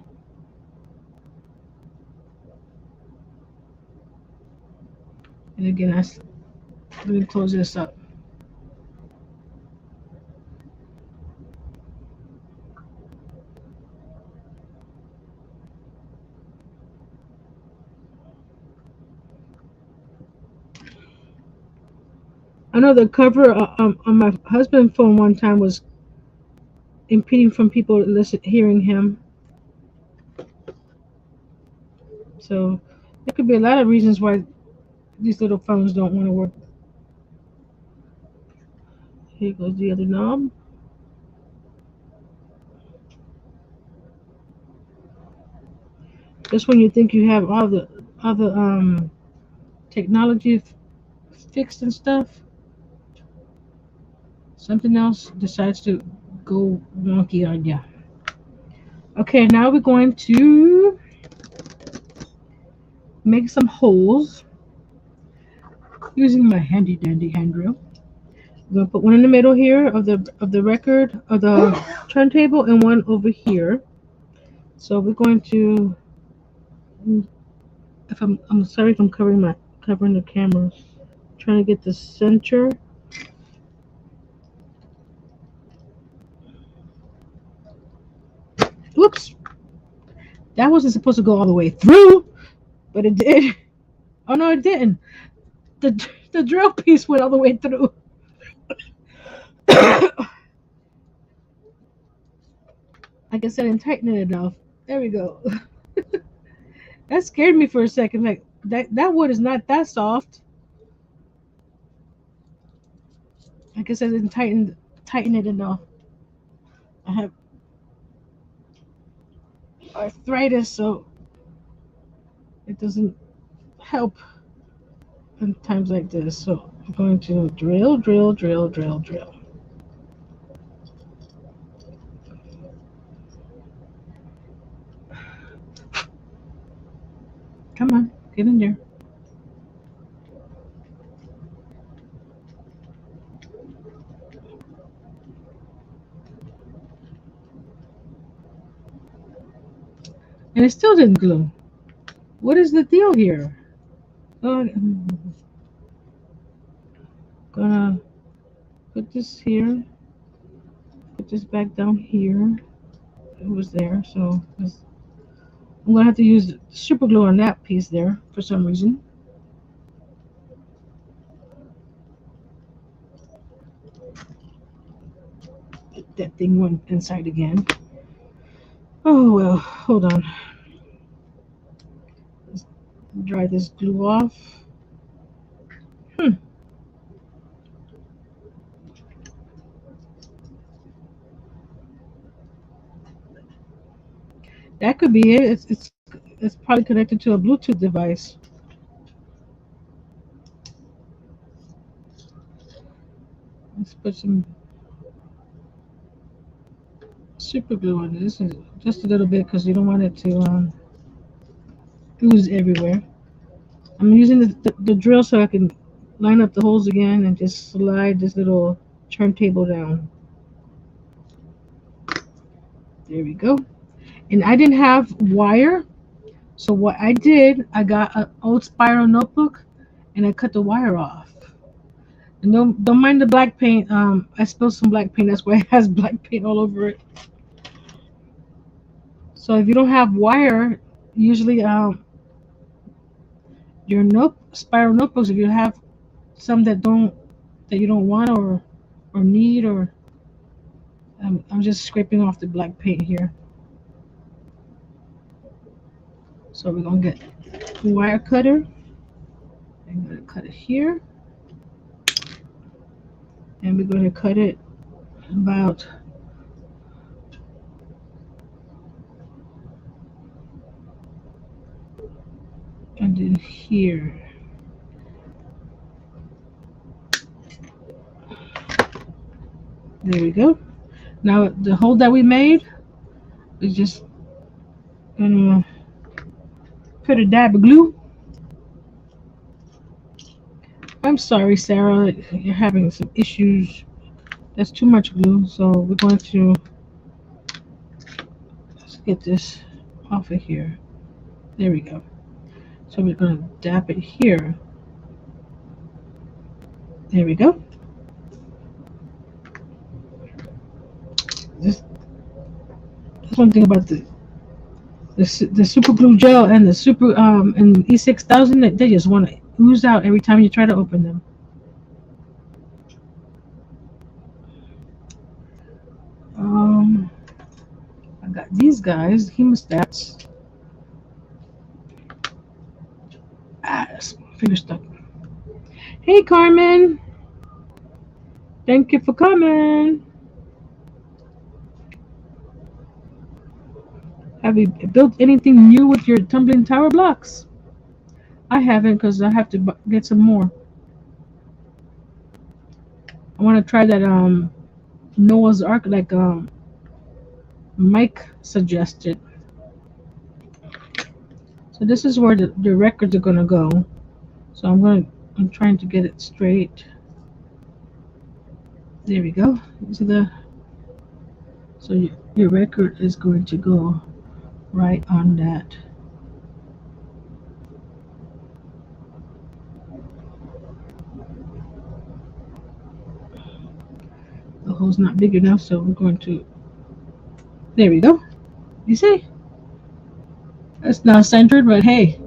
And again, let me close this up. I know the cover on my husband's phone one time was impeding from people hearing him. So there could be a lot of reasons why these little phones don't want to work. Here goes the other knob. Just when you think you have all the technology fixed and stuff, something else decides to go wonky on you. Okay, now we're going to make some holes using my handy dandy hand drill. I'm gonna put one in the middle here of the record of the turntable and one over here. So we're going to. If I'm sorry if I'm covering the camera. Trying to get the center. Whoops, that wasn't supposed to go all the way through, but it did. Oh no, it didn't. The drill piece went all the way through. Like I said, and tighten it enough. There we go. That scared me for a second. Like that wood is not that soft. Like I said, and tighten it enough. I have arthritis, so it doesn't help in times like this. So I'm going to drill, drill, drill, drill, drill. Come on, get in there. And it still didn't glue. What is the deal here? Oh, I'm gonna put this here, put this back down here. It was there, so I'm gonna have to use super glue on that piece there for some reason. That thing went inside again. Oh well, hold on. Let's dry this glue off. Hmm. That could be it. It's probably connected to a Bluetooth device. Let's put some super glue on this, and just a little bit because you don't want it to ooze everywhere. I'm using the drill so I can line up the holes again and just slide this little turntable down. There we go. And I didn't have wire, so what I did, I got an old spiral notebook and I cut the wire off. And don't mind the black paint. I spilled some black paint. That's why it has black paint all over it. So if you don't have wire, usually your spiral notebooks, if you have some that you don't want or need, or I'm just scraping off the black paint here. So we're gonna get a wire cutter. I'm gonna cut it here, and we're gonna cut it about and then here. There we go. Now the hole that we made, we just gonna put a dab of glue I'm sorry, Sarah, you're having some issues. That's too much glue, so we're going to let's get this off of here. There we go. So we're going to dab it here. There we go. This, that's one thing about the super glue gel and the super and E6000. They just want to ooze out every time you try to open them. Um, I got these guys hemostats. Finger stuck. Hey, Carmen. Thank you for coming. Have you built anything new with your tumbling tower blocks? I haven't because I have to get some more. I want to try that Noah's Ark like Mike suggested. So this is where the records are gonna go. So I'm trying to get it straight. There we go. See so your record is going to go right on that. The hole's not big enough, so we're going to. There we go. You see? It's not centered, but hey,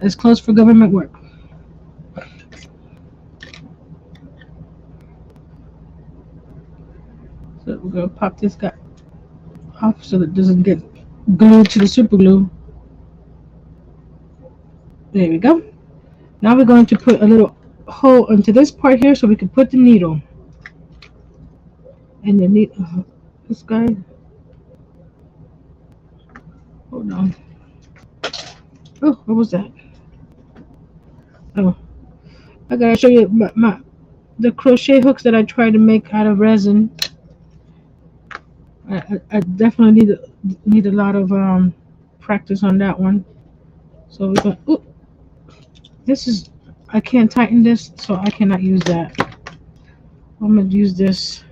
it's close for government work. So we're gonna pop this guy off so that it doesn't get glued to the super glue. There we go. Now we're going to put a little hole into this part here so we can put the needle. And the needle, this guy. Hold on. Oh, what was that? Oh, I gotta show you the crochet hooks that I tried to make out of resin. I definitely need a lot of practice on that one. So we're going. Ooh, this is I can't tighten this, so I cannot use that. I'm gonna use this.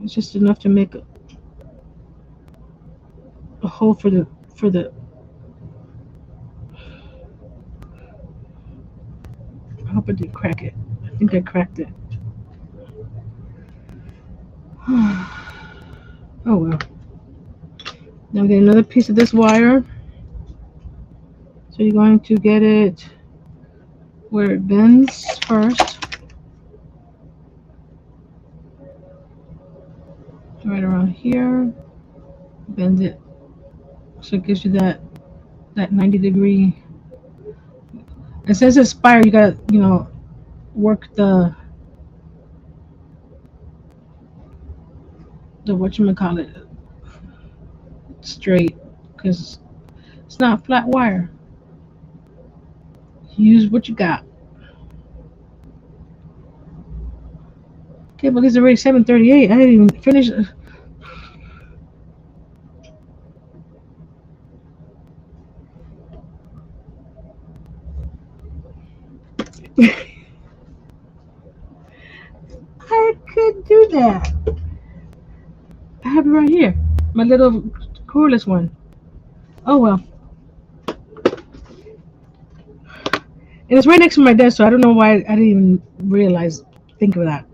It's just enough to make a hole for the. I hope I didn't crack it. I think I cracked it. Oh well. Now we get another piece of this wire. So you're going to get it where it bends first. Right around here. Bend it. So it gives you that 90-degree. It says aspire, you gotta, work the whatchamacallit straight because it's not flat wire. Use what you got. Okay, but it's already 7:38. I didn't even finish. I could do that. I have it right here. My little cordless one. Oh well. And it's right next to my desk, so I don't know why I didn't even think of that.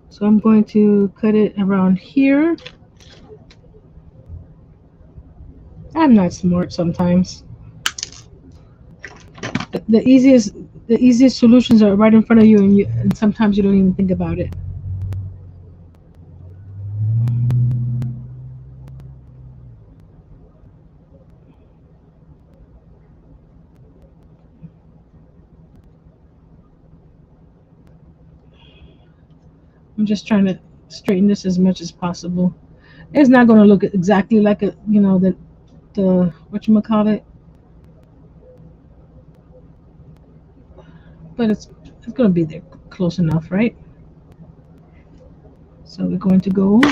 So I'm going to cut it around here. I'm not smart sometimes. The easiest solutions are right in front of you, and sometimes you don't even think about it. I'm just trying to straighten this as much as possible. It's not going to look exactly like the whatchamacallit, but it's going to be there close enough, right? So we're going to go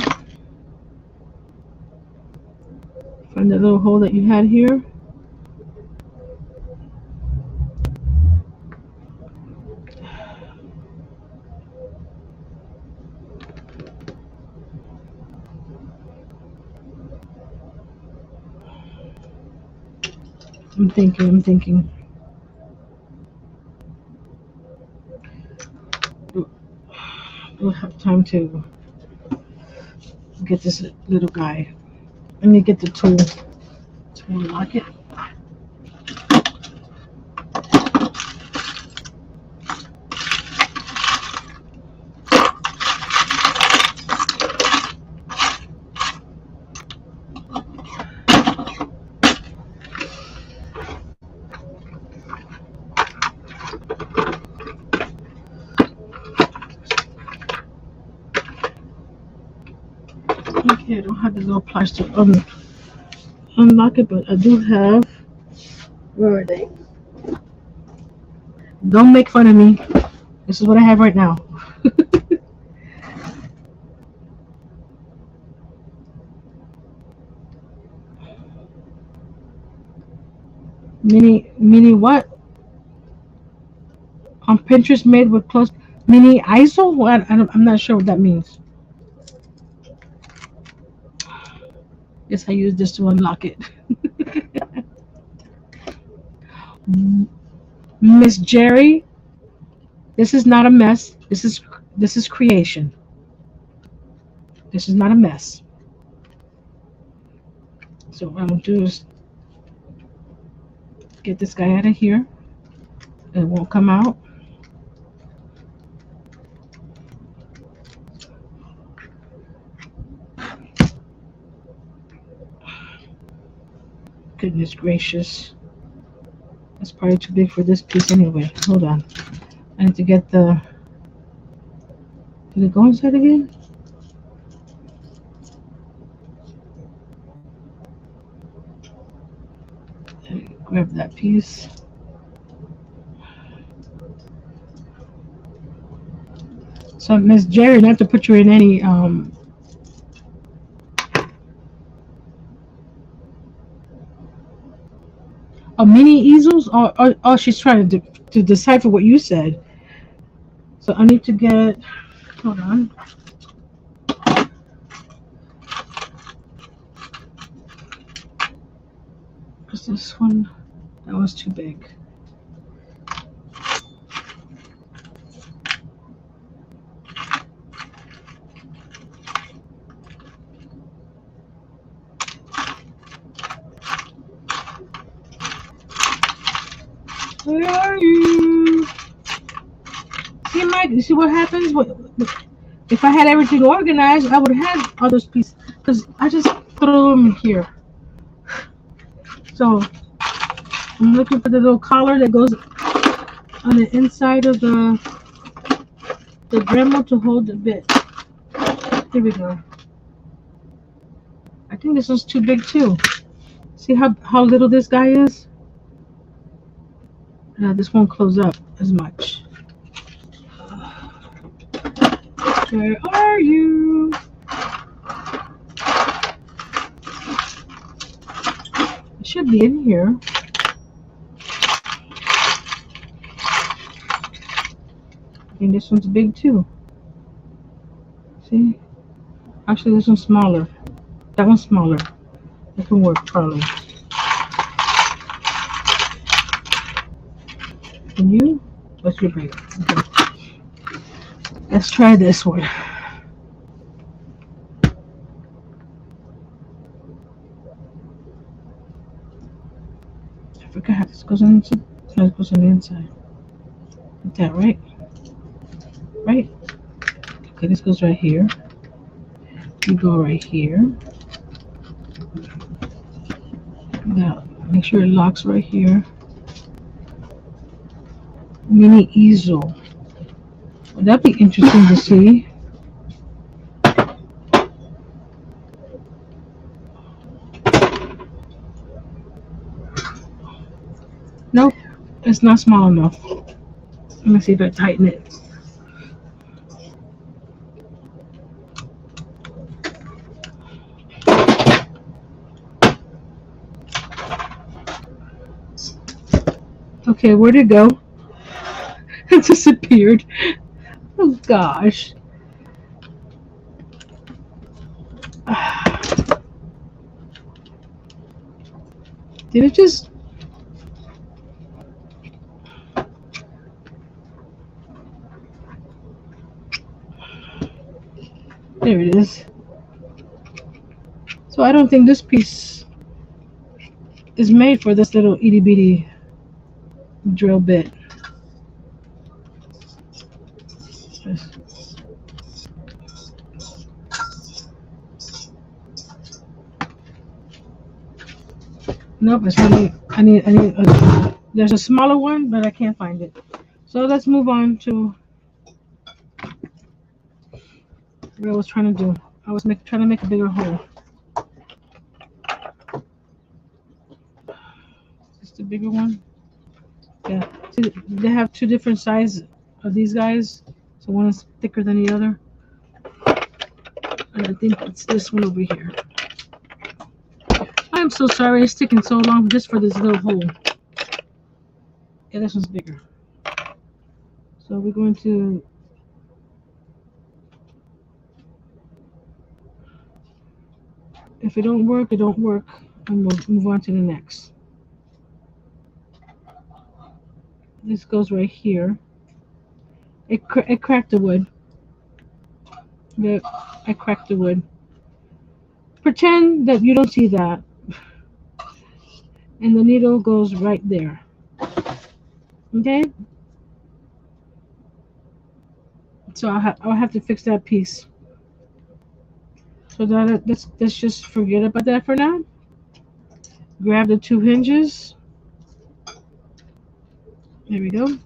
on the little hole that you had here. I'm thinking. We'll have time to get this little guy. Let me get the tool to unlock it. Okay, I don't have the little pliers to unlock it, but I do have. Where are they? Don't make fun of me. This is what I have right now. Mini what? On Pinterest made with close mini ISO? What? I'm not sure what that means. Guess I use this to unlock it. Miss Jerry, this is not a mess. This is creation. This is not a mess. So what I'm gonna do is get this guy out of here. It won't come out. Goodness gracious. That's probably too big for this piece anyway. Hold on. I need to get the... Did it go inside again? Grab that piece. So Miss Jerry, not to put you in any mini easels, or she's trying to decipher what you said. So I need to get. Hold on. Because this one, that was too big. Where are you? See, Mike, you see what happens? If I had everything organized, I would have had all those pieces. Because I just threw them here. So, I'm looking for the little collar that goes on the inside of the Dremel to hold the bit. Here we go. I think this one's too big too. See how little this guy is? This won't close up as much. Where are you? It should be in here. And this one's big too. See? Actually, this one's smaller. That one's smaller. That can work probably. Can you? What's your break? Okay. Let's try this one. I forgot how this goes on the inside. No, it goes on the inside. Like that, right? Right? Okay, this goes right here. You go right here. Now, make sure it locks right here. Mini easel. Well, that'd be interesting to see. Nope, it's not small enough. Let me see if I tighten it. Okay, where'd it go? It disappeared. Oh gosh. Did it just? There it is. So I don't think this piece is made for this little itty bitty drill bit. Nope, it's really. I need. There's a smaller one, but I can't find it. So let's move on to what I was trying to do. I was trying to make a bigger hole. Is this the bigger one? Yeah. See, they have two different sizes of these guys. So one is thicker than the other. And I think it's this one over here. I'm so sorry it's taking so long just for this little hole. Yeah, this one's bigger. So we're going to. If it don't work, it don't work. And we'll move on to the next. This goes right here. It cracked the wood. Yep, I cracked the wood. Pretend that you don't see that. And the needle goes right there. Okay? So I'll have to fix that piece. So let's just forget about that for now. Grab the two hinges. There we go.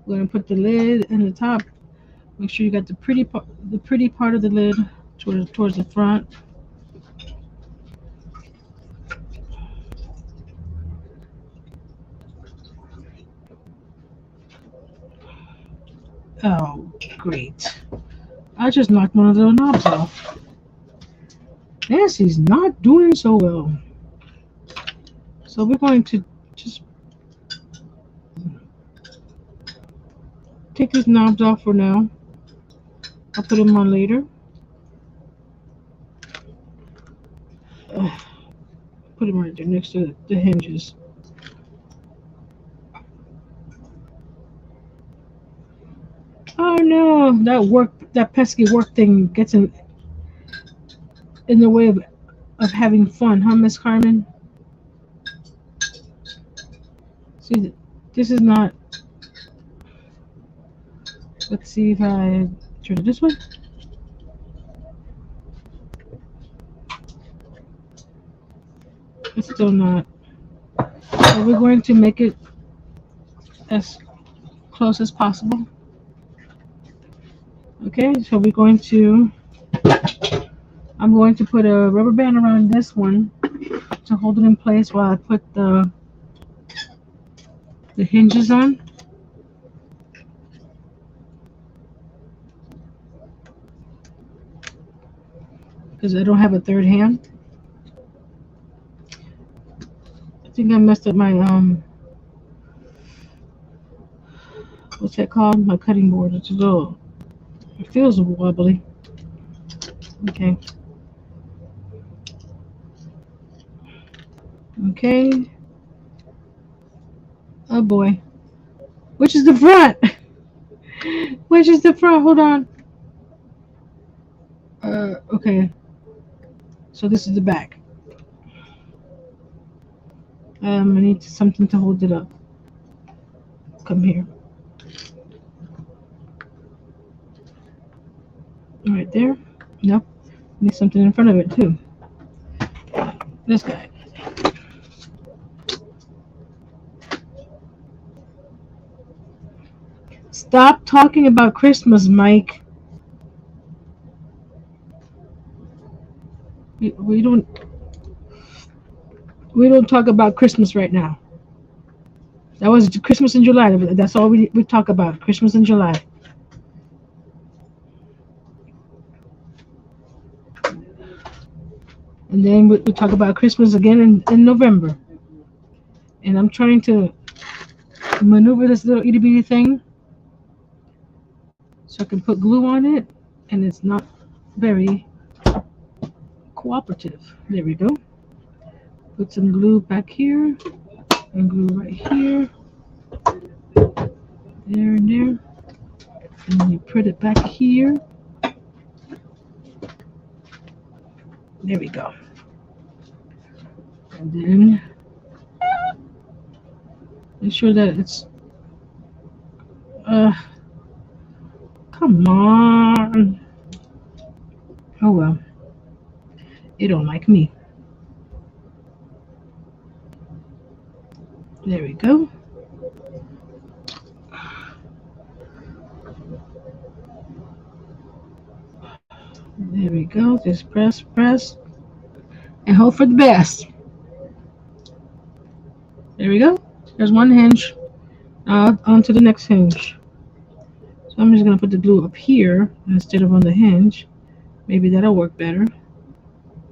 We're gonna put the lid in the top. Make sure you got the pretty part of the lid towards the front. Oh, great. I just knocked one of the knobs off. Nancy's not doing so well. So we're going to just take these knobs off for now. I'll put them on later. Put them right there next to the hinges. Oh no, that pesky work thing gets in the way of having fun, huh, Miss Carmen? See, this is not. Let's see if I turn it this way. It's still not. So we're going to make it as close as possible. Okay, so I'm going to put a rubber band around this one to hold it in place while I put the hinges on. Because I don't have a third hand. I think I messed up my what's that called? My cutting board. It's a little. It feels wobbly. Okay. Okay. Oh boy. Which is the front? Which is the front? Hold on. Okay. So this is the back. I need something to hold it up. Come here. Right there. Nope. Need something in front of it too. This guy. Stop talking about Christmas, Mike. We don't talk about Christmas right now. That was Christmas in July. That's all we talk about. Christmas in July. And then we talk about Christmas again in November. And I'm trying to maneuver this little itty bitty thing so I can put glue on it, and it's not very cooperative. There we go. Put some glue back here and glue right here, there and there. And then you put it back here. There we go. And then make sure that it's uh come on. Oh well. It don't like me. There we go. There we go. Just press, press, and hope for the best. There we go. There's one hinge. On to the next hinge. So I'm just gonna put the glue up here instead of on the hinge. Maybe that'll work better.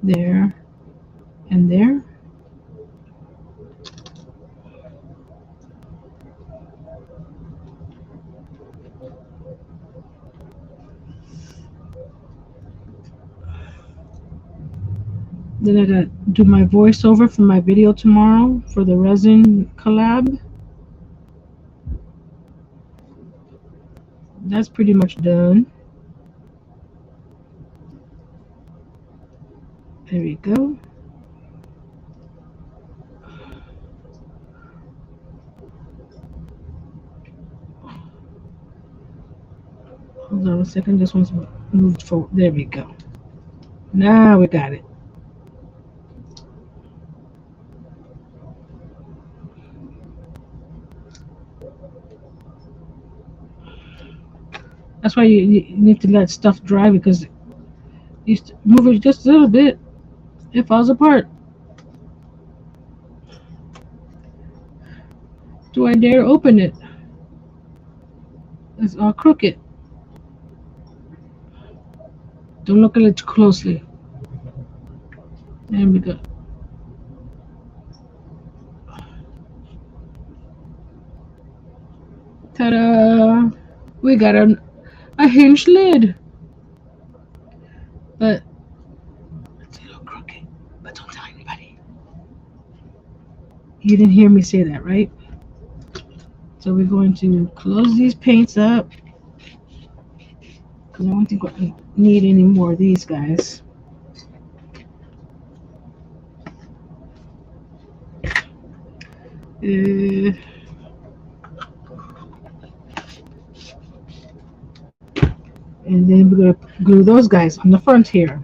There and there. Then I gotta do my voiceover for my video tomorrow for the resin collab. That's pretty much done. There we go. Hold on a second. This one's moved forward. There we go. Now we got it. That's why you need to let stuff dry, because you move it just a little bit, it falls apart. Do I dare open it? It's all crooked. Don't look at it too closely. There we go. Ta-da! We got a hinge lid. But it's a little crooked. But don't tell anybody. You didn't hear me say that, right? So we're going to close these paints up, because I don't think we need any more of these guys. And then we're going to glue those guys on the front here.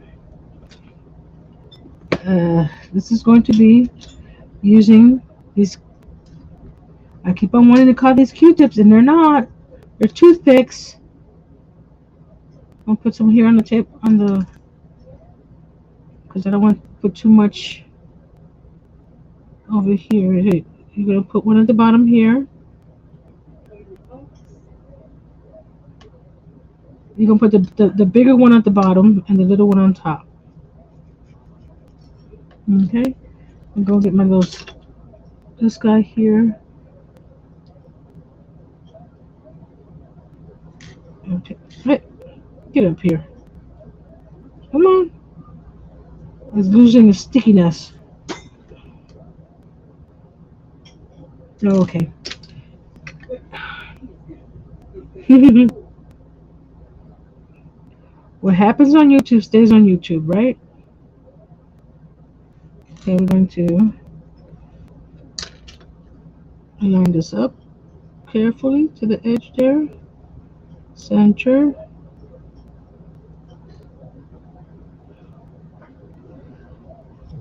This is going to be using these. I keep on wanting to call these Q-tips, and they're not. They're toothpicks. I'll put some here on the tip, because I don't want to put too much over here. Hey, you're going to put one at the bottom here. You're going to put the bigger one at the bottom and the little one on top. Okay? I'm going to get this guy here. Okay. Hey, get up here. Come on. It's losing its stickiness. Oh, okay. What happens on YouTube stays on YouTube, right? Okay, we're going to line this up carefully to the edge there. Center.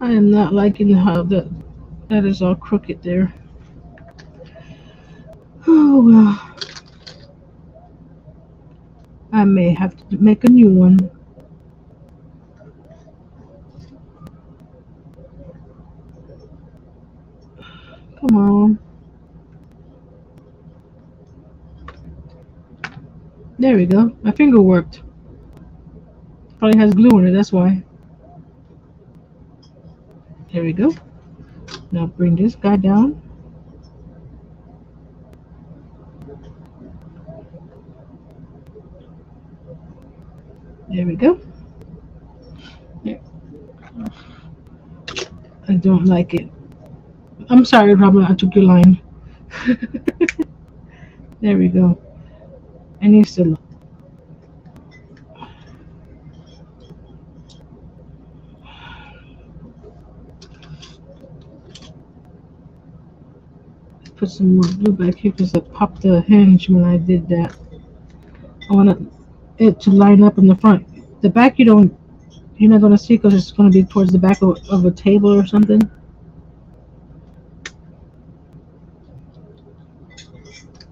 I am not liking how that is all crooked there. Oh well. I may have to make a new one. Come on. There we go. My finger worked. Probably has glue in it, that's why. There we go. Now bring this guy down. There we go. Yeah, I don't like it. I'm sorry, Robin. I took your line. There we go. I need to put some more glue back here because I popped the hinge when I did that. I want it to line up in the front. The back you're not gonna see because it's gonna be towards the back of a table or something.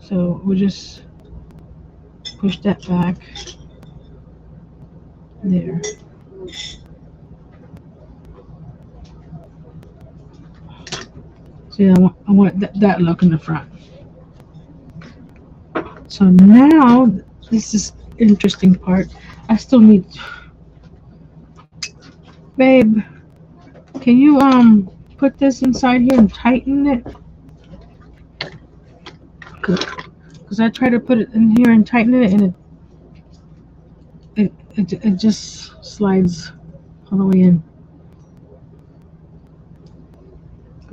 So we'll just push that back there. See, I want that look in the front. So now this is interesting part. I still need, babe. Can you put this inside here and tighten it? Because I try to put it in here and tighten it, and it just slides all the way in.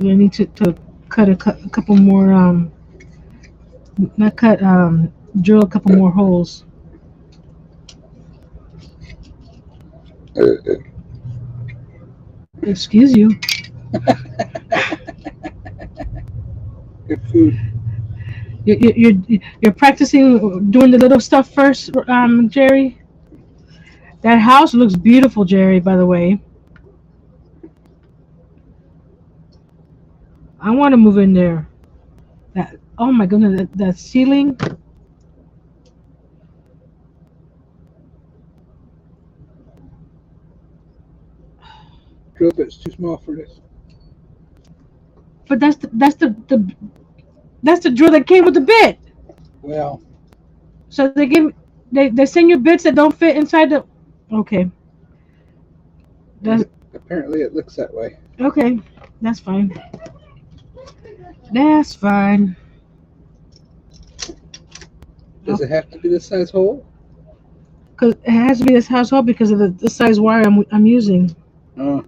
I need to cut a couple more not cut drill a couple more holes. Excuse you. Good food. You're practicing doing the little stuff first, Jerry. That house looks beautiful, Jerry. By the way, I want to move in there. That oh my goodness, that ceiling. Drill bit's too small for this. But that's the drill that came with the bit. Well, So they send you bits that don't fit inside the. Okay, that's apparently it looks that way. okay. That's fine. That's fine. Does it have to be this size hole? Cause it has to be this household because of the size wire I'm using. Oh.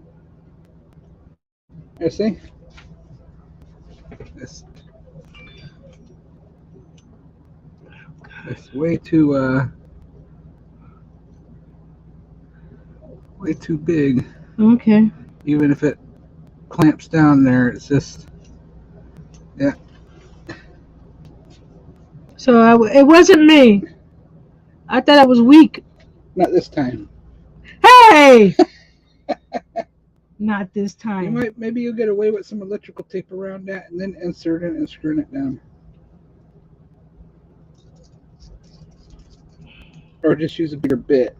You see? It's way too big. Okay. Even if it clamps down there, it's just yeah. So it wasn't me. I thought I was weak. Not this time. Hey! Not this time. Maybe you'll get away with some electrical tape around that and then insert it and screw it down. Or just use a bigger bit.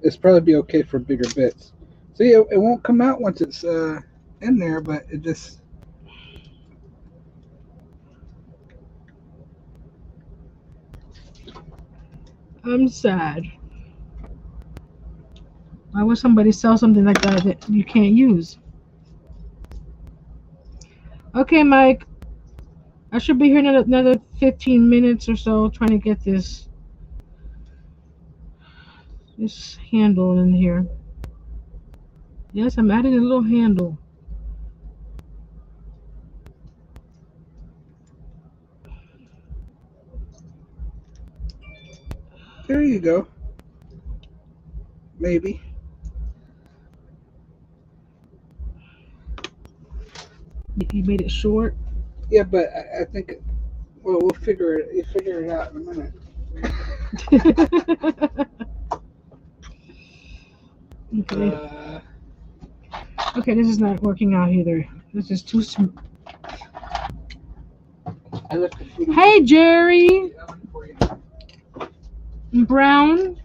It's probably be okay for bigger bits. See, it won't come out once it's in there, but it just. I'm sad. Why would somebody sell something like that you can't use? Okay, Mike. I should be here in another 15 minutes or so trying to get this handle in here. Yes, I'm adding a little handle. There you go. Maybe. You made it short. Yeah, but I think. Well, we'll figure it. You figure it out in a minute. Okay. Okay, this is not working out either. This is too small. Hey, Jerry. Brown.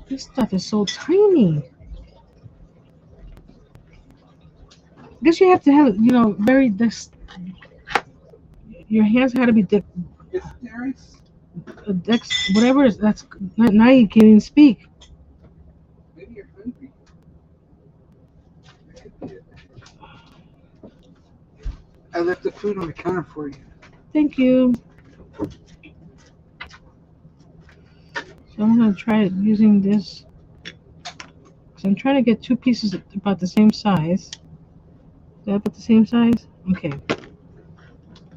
This stuff is so tiny. I guess you have to have, very this. your hands had to be Dexterous? whatever is that's now you can't even speak. Maybe you're hungry. That could be it. I left the food on the counter for you. Thank you. So I'm gonna try it using this. So I'm trying to get two pieces about the same size. Is that about the same size? Okay.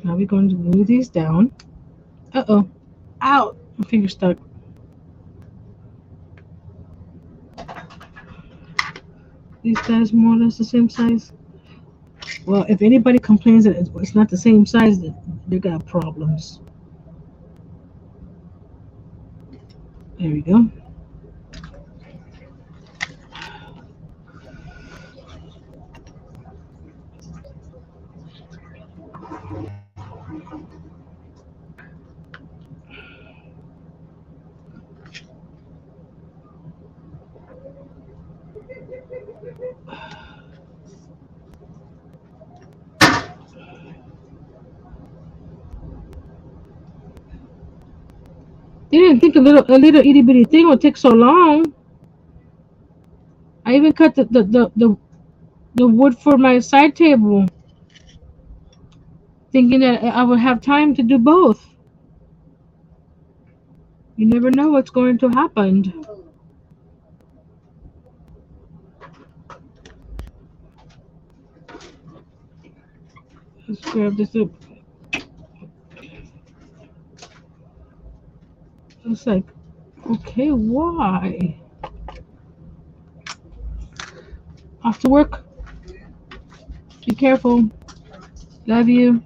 Now we're going to glue these down. Uh-oh. Ow! My finger stuck. These guys more or less the same size. Well, if anybody complains that it's not the same size, they got problems. There we go. They didn't think a little itty bitty thing would take so long. I even cut the wood for my side table, thinking that I would have time to do both. You never know what's going to happen. Let's grab this up. It's like, okay, why? Off to work. Be careful. Love you.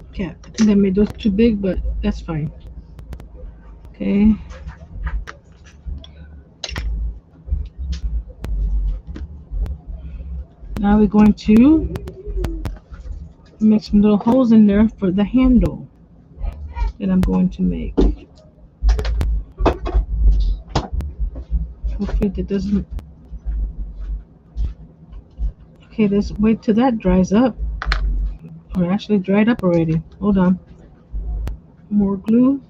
Okay, I think I made those too big, but that's fine. Okay. Now we're going to make some little holes in there for the handle that I'm going to make. Hopefully that doesn't. Okay, let's wait till that dries up. Or actually dried up already. Hold on. More glue.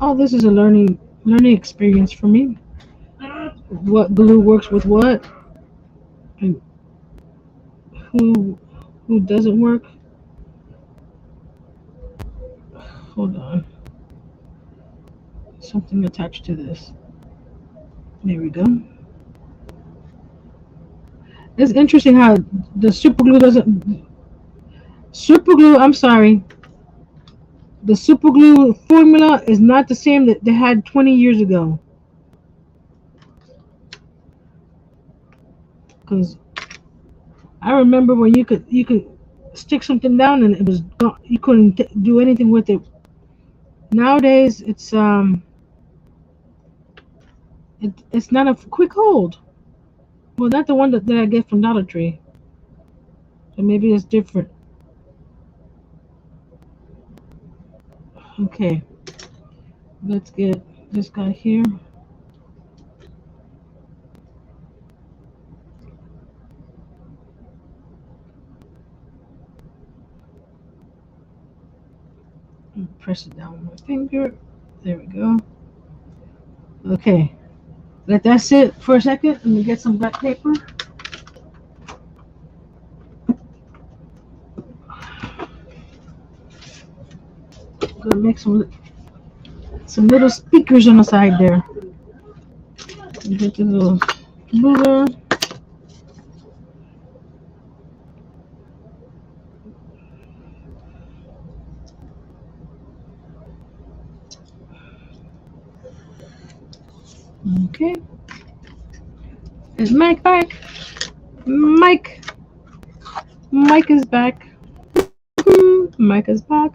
Oh, this is a learning experience for me. What glue works with what, and who who doesn't work. Hold on. Something attached to this. There we go. It's interesting how the super glue doesn't. Super glue. I'm sorry. The super glue formula is not the same that they had 20 years ago. Because I remember when you could stick something down and it was gone. You couldn't do anything with it. Nowadays it's not a quick hold. Well, not the one that I get from Dollar Tree. So maybe it's different. Okay, let's get this guy here. Press it down with my finger. There we go. Okay, let that sit for a second. Let me get some black paper. Gonna make some little speakers on the side there. Get the little ruler. Okay. Is Mike back? Mike. Mike is back. Mike is back.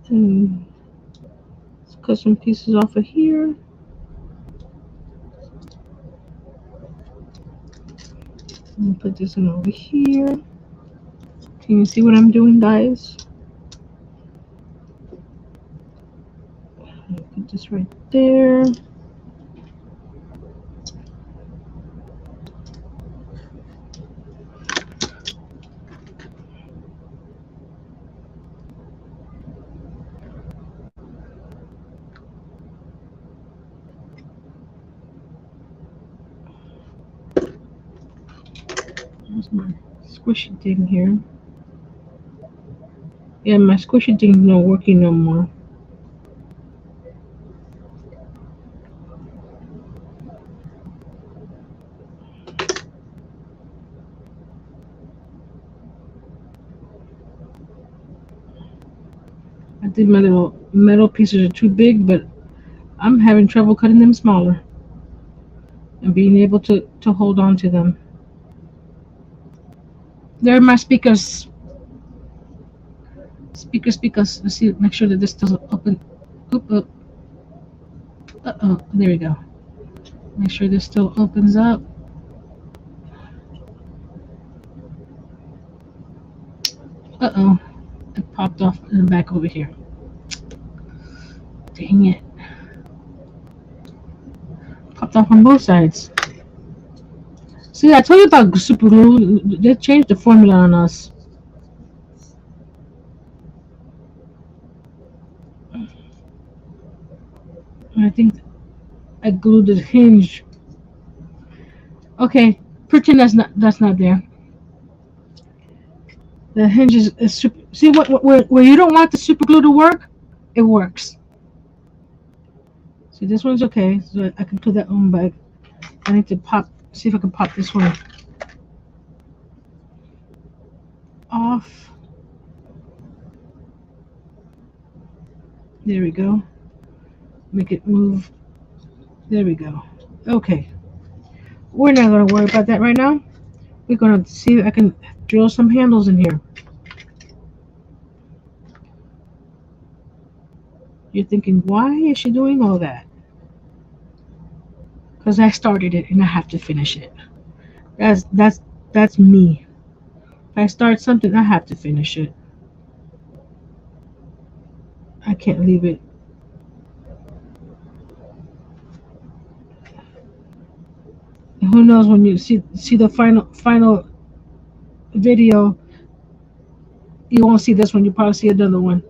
And let's cut some pieces off of here. And put this one over here. Can you see what I'm doing, guys? Put this right there. There's my squishy thing here. Yeah, my squishy thing's not working no more. I think my little metal pieces are too big, but I'm having trouble cutting them smaller and being able to hold on to them. There are my speakers. Speakers. Let's see, make sure that this doesn't open. Oop, oop. Uh-oh, there we go. Make sure this still opens up. Uh-oh, it popped off and back over here. Dang it. Popped off on both sides. See, I told you about super glue. They changed the formula on us. I think I glued the hinge. Okay, pretend that's not there. The hinge is super. See where you don't want the super glue to work, it works. See, this one's okay, so I can put that on back. I need to pop. See if I can pop this one off. There we go. Make it move. There we go. Okay, we're not gonna worry about that right now. We're gonna see if I can drill some handles in here. You're thinking, why is she doing all that? Because I started it and I have to finish it. That's me. If I start something, I have to finish it. I can't leave it. Who knows when you see the final video, you won't see this one. You probably see another one.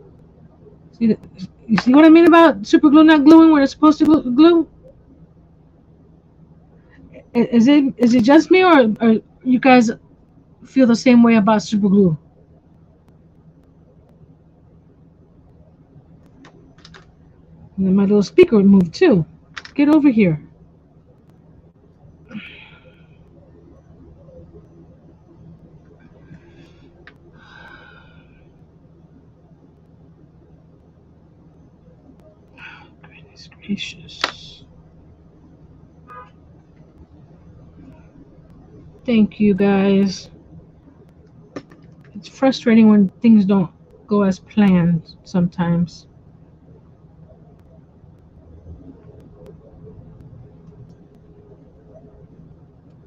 See the, you see what I mean about super glue not gluing where it's supposed to glue? Is it just me or you guys feel the same way about super glue? And then my little speaker moved too. Get over here. Goodness gracious. Thank you guys. It's frustrating when things don't go as planned sometimes.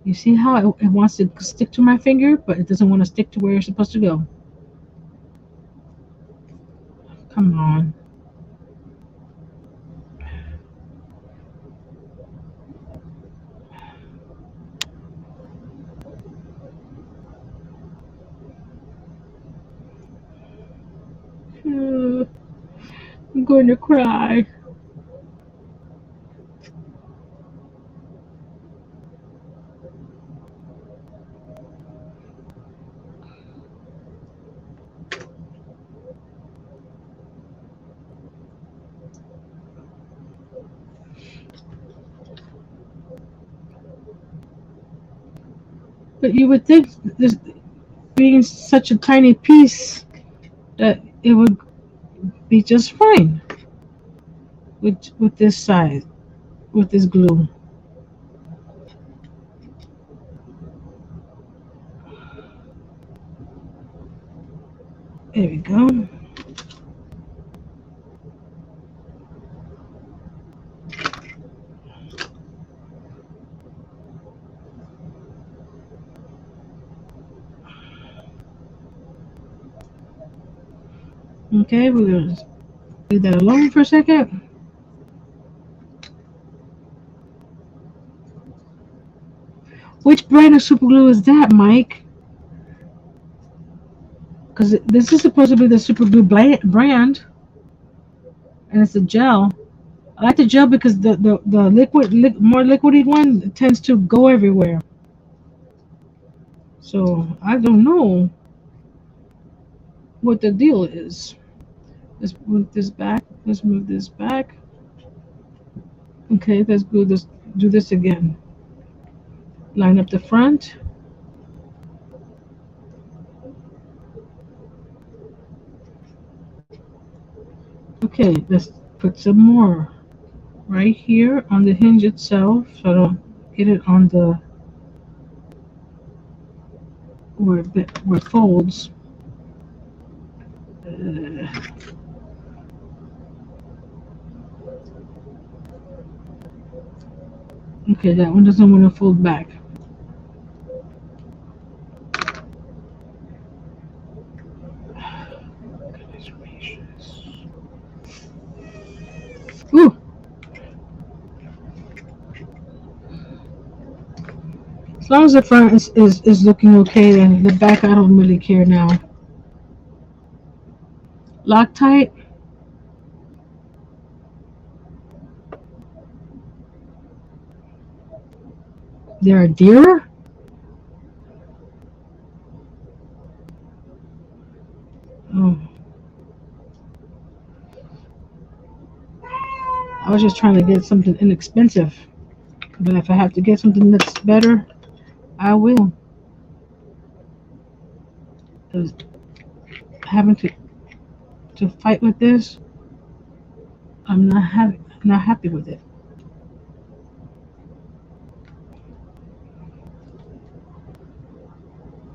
You see how it wants to stick to my finger, but it doesn't want to stick to where it's supposed to go. Come on. I'm going to cry. But you would think this being such a tiny piece that it would be just fine with this size, with this glue. There we go. Okay, we're gonna leave that alone for a second. Which brand of super glue is that, Mike? Because this is supposed to be the super glue brand, and it's a gel. I like the gel because the more liquidy one tends to go everywhere. So I don't know what the deal is. Let's move this back. Let's move this back. Okay, let's do this. Do this again. Line up the front. Okay, let's put some more right here on the hinge itself, so I don't get it on the where it folds. Uh, okay, that one doesn't want to fold back. Goodness gracious. Ooh, as long as the front is looking okay, then the back I don't really care now. Loctite. They're a deer. Oh, I was just trying to get something inexpensive, but if I have to get something that's better, I will. 'Cause having to fight with this, not happy with it.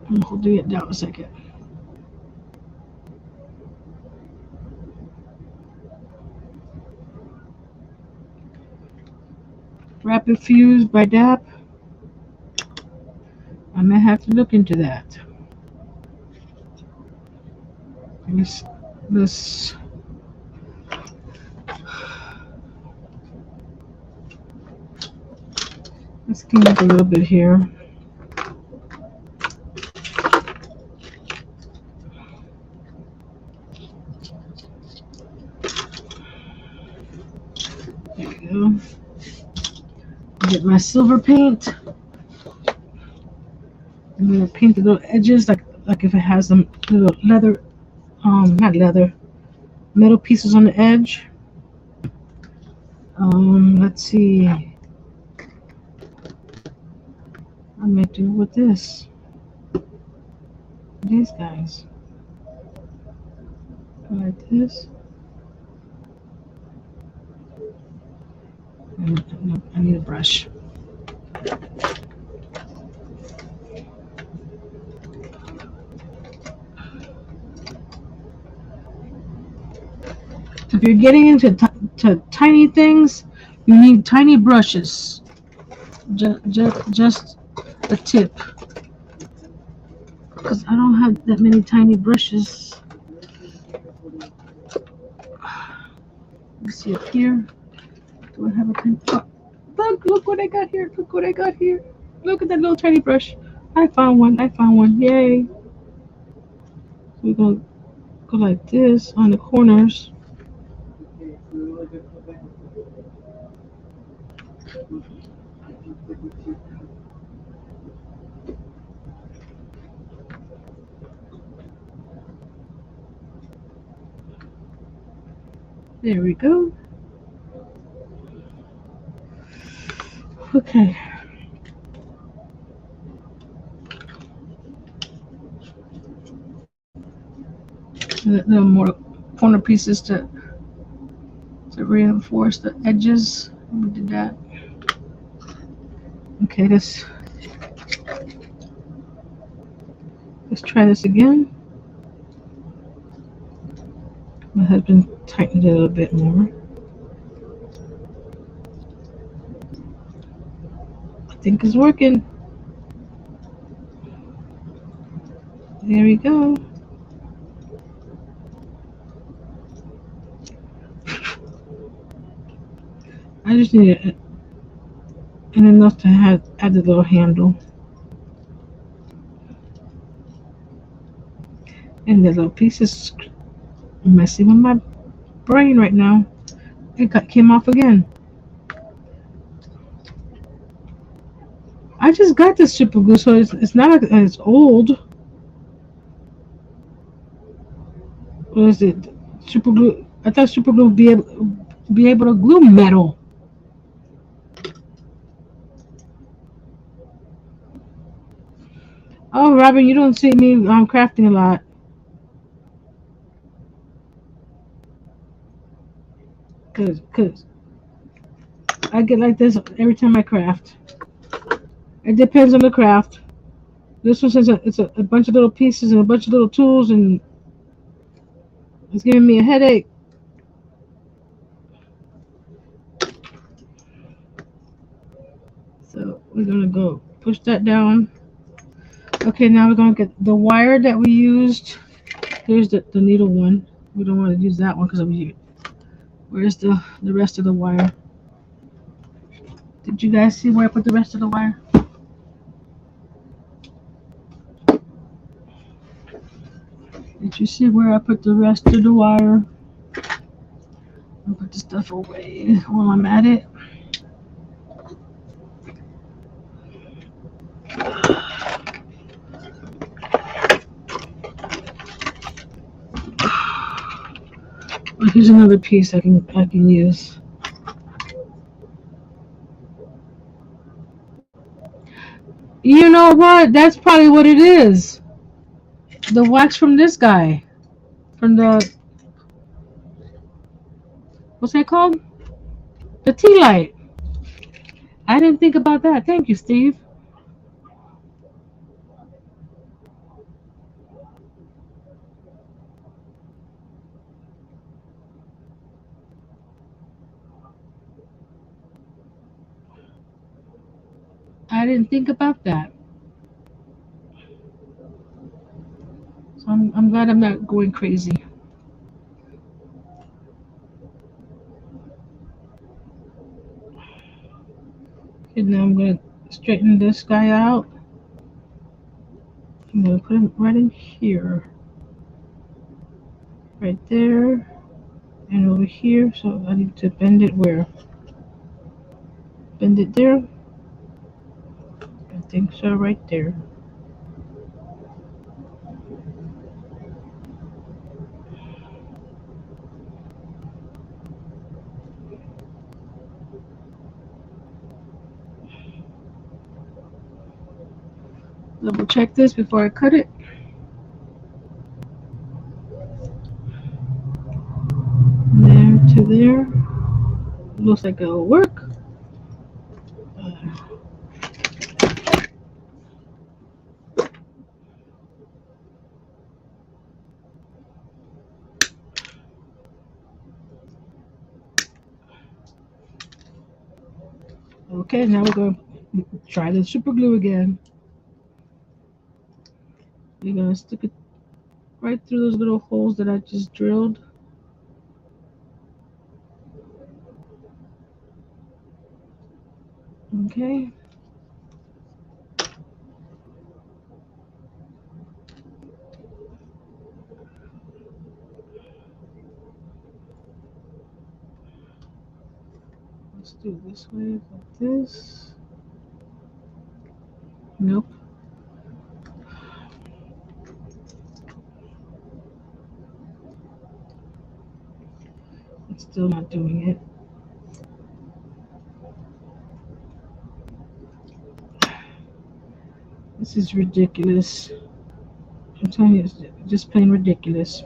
I'm holding it down a second. Rapid fuse by DAP. I may have to look into that. This this let's clean up a little bit here. There we go. Get my silver paint. I'm gonna paint the little edges like if it has some little leather, not leather, metal pieces on the edge. Let's see. I may do with this. These guys. Like this. I need a brush. If you're getting into to tiny things, you need tiny brushes. Just a tip. Because I don't have that many tiny brushes. Let's see up here. Do I have a tiny? Oh, look what I got here. Look what I got here. Look at that little tiny brush. I found one. I found one. Yay. We're going to go like this on the corners. There we go. Okay. The more corner pieces to reinforce the edges. We did that. Okay, let's try this again. My husband tightened it a little bit more. I think it's working. There we go. I just need it and enough to add the little handle and the little pieces messing with my brain right now. Came off again. I just got this super glue, so it's not like it's old. What is it? Super glue. I thought super glue would be able to glue metal. Oh, Robin, you don't see me crafting a lot, cause I get like this every time I craft. It depends on the craft. This one says it's a bunch of little pieces and a bunch of little tools, and it's giving me a headache. So we're gonna go push that down. Okay, now we're gonna get the wire that we used. Here's the needle one. We don't want to use that one because we. Where's the rest of the wire? Did you guys see where I put the rest of the wire? Did you see where I put the rest of the wire? I'll put the stuff away while I'm at it. Oh, here's another piece I can use. You know what? That's probably what it is. The wax from this guy. From the what's that called? The tea light. I didn't think about that. Thank you, Steve. I didn't think about that. So I'm glad I'm not going crazy. And now I'm gonna straighten this guy out. I'm gonna put him right in here. Right there. And over here. So I need to bend it where? Bend it there. I think so, right there. Double check this before I cut it. There to there. Looks like it'll work. Okay, now we're going to try the super glue again. You're going to stick it right through those little holes that I just drilled. Okay. Let's do it this way, like this. Nope. It's still not doing it. This is ridiculous. I'm telling you, it's just plain ridiculous.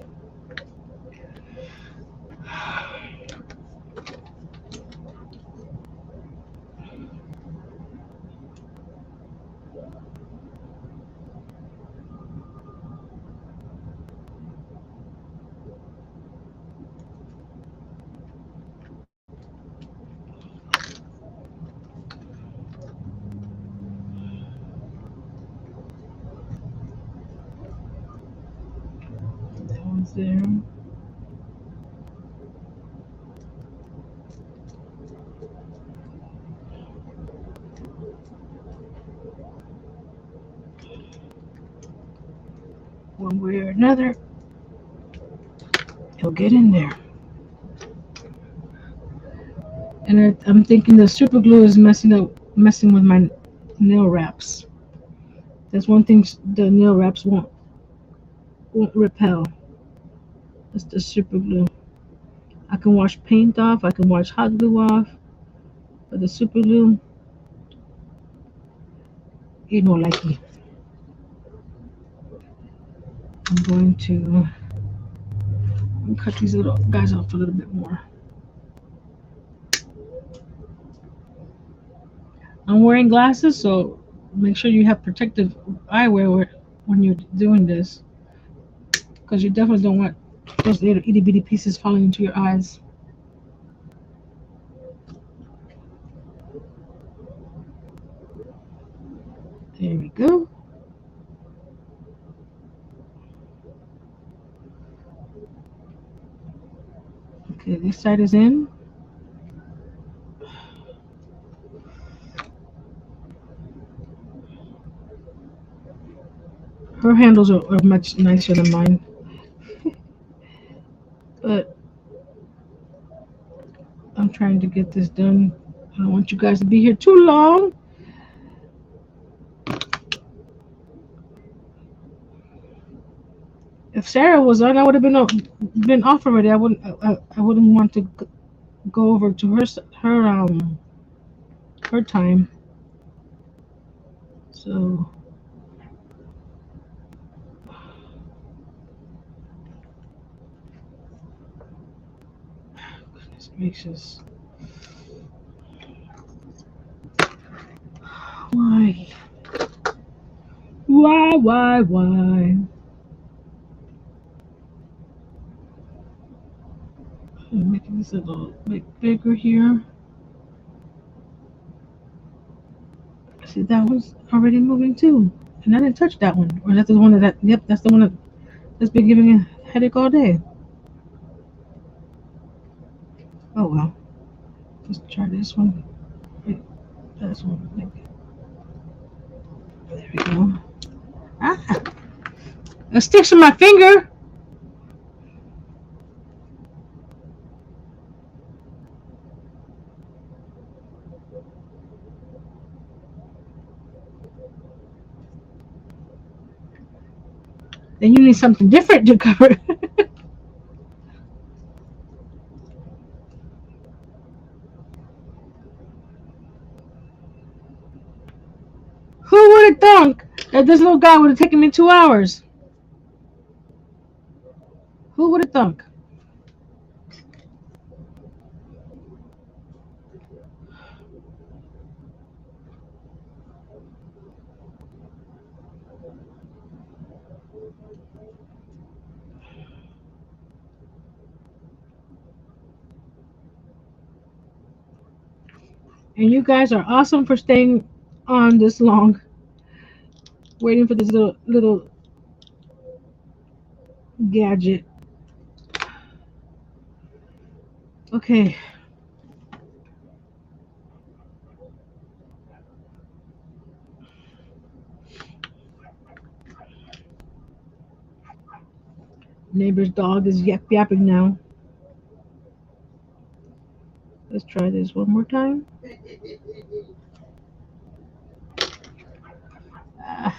That one's there. one way or another, it'll get in there. And I'm thinking the super glue is messing with my nail wraps. That's one thing the nail wraps won't repel. That's the super glue. I can wash paint off, I can wash hot glue off, but the super glue, it don't like me. I'm going to cut these little guys off a little bit more. I'm wearing glasses, so make sure you have protective eyewear when you're doing this, because you definitely don't want those little itty bitty pieces falling into your eyes. There we go. Okay, this side is in. Her handles are much nicer than mine, but I'm trying to get this done. I don't want you guys to be here too long. If Sarah was on, I would have been off already. I wouldn't want to go over to her time. So goodness gracious, why, why? I'm making this a little bit bigger here. See, that one's already moving too, and I didn't touch that one. Or that's the one that. Yep, that's the one that's been giving me a headache all day. Oh well, let's try this one. Wait, this one. There we go. Ah, it sticks to my finger. Then you need something different to cover. Who would have thunk that this little guy would have taken me 2 hours? Who would have thunk? And you guys are awesome for staying on this long, waiting for this little gadget. Okay, neighbor's dog is yapping now. Let's try this one more time. Ah,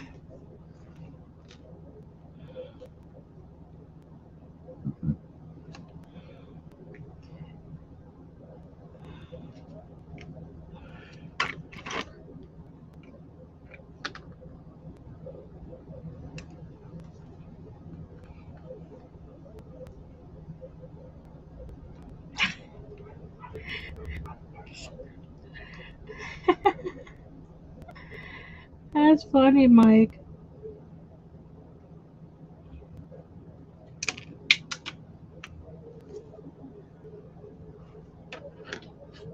that's funny, Mike.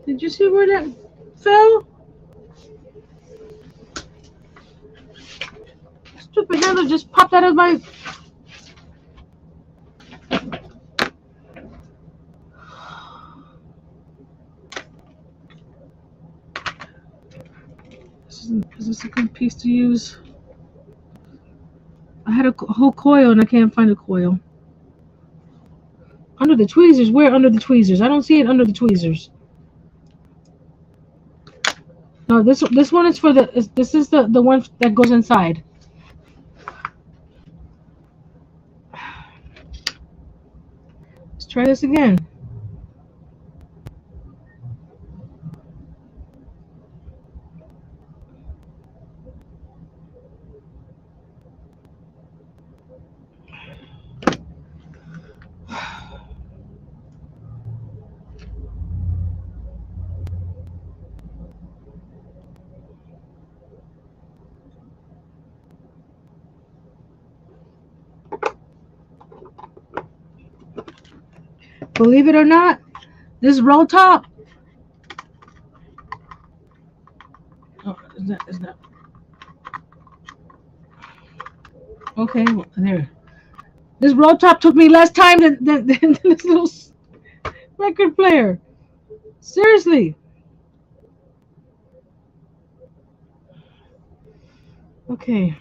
Did you see where that fell? Stupid handle just popped out of my. Is this a good piece to use? I had a whole coil and I can't find a coil. Under the tweezers? Where under the tweezers? I don't see it under the tweezers. No, this one is for this is the one that goes inside. Let's try this again. Believe it or not, this roll top. Oh, is that okay? Well, there. This roll top took me less time than this little record player. Seriously. Okay.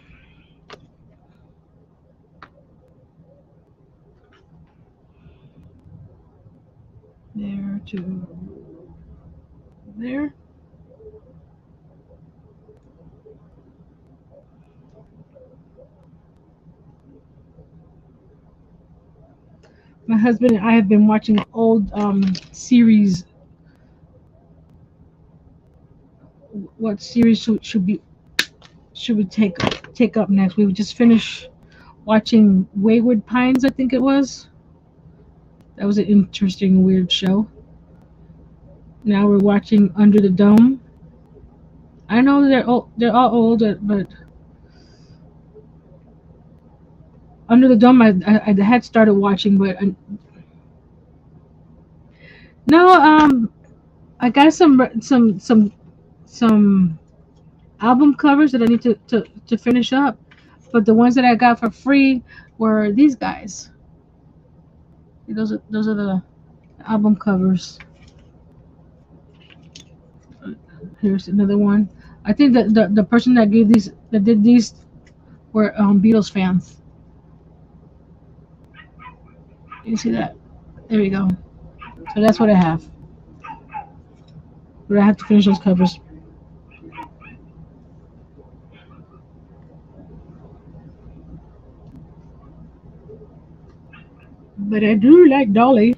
There to there. My husband and I have been watching old series. What series should we take up next? We would just finish watching Wayward Pines, I think it was. That was an interesting, weird show. Now we're watching Under the Dome. I know they're old, they're all old, but Under the Dome I had started watching, but no, I got some album covers that I need to finish up, but the ones that I got for free were these guys. Those are the album covers. Here's another one. I think that the person that did these were Beatles fans. You see that? There we go. So that's what I have. But I have to finish those covers. But I do like Dolly.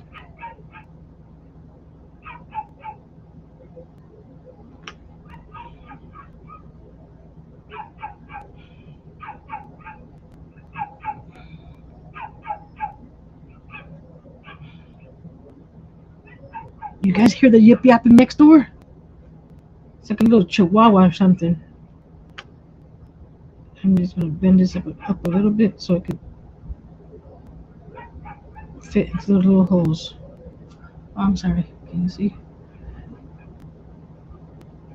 You guys hear the yip yapping next door? It's like a little chihuahua or something. I'm just gonna bend this up a little bit so it can fit into the little holes. Oh, I'm sorry. Can you see?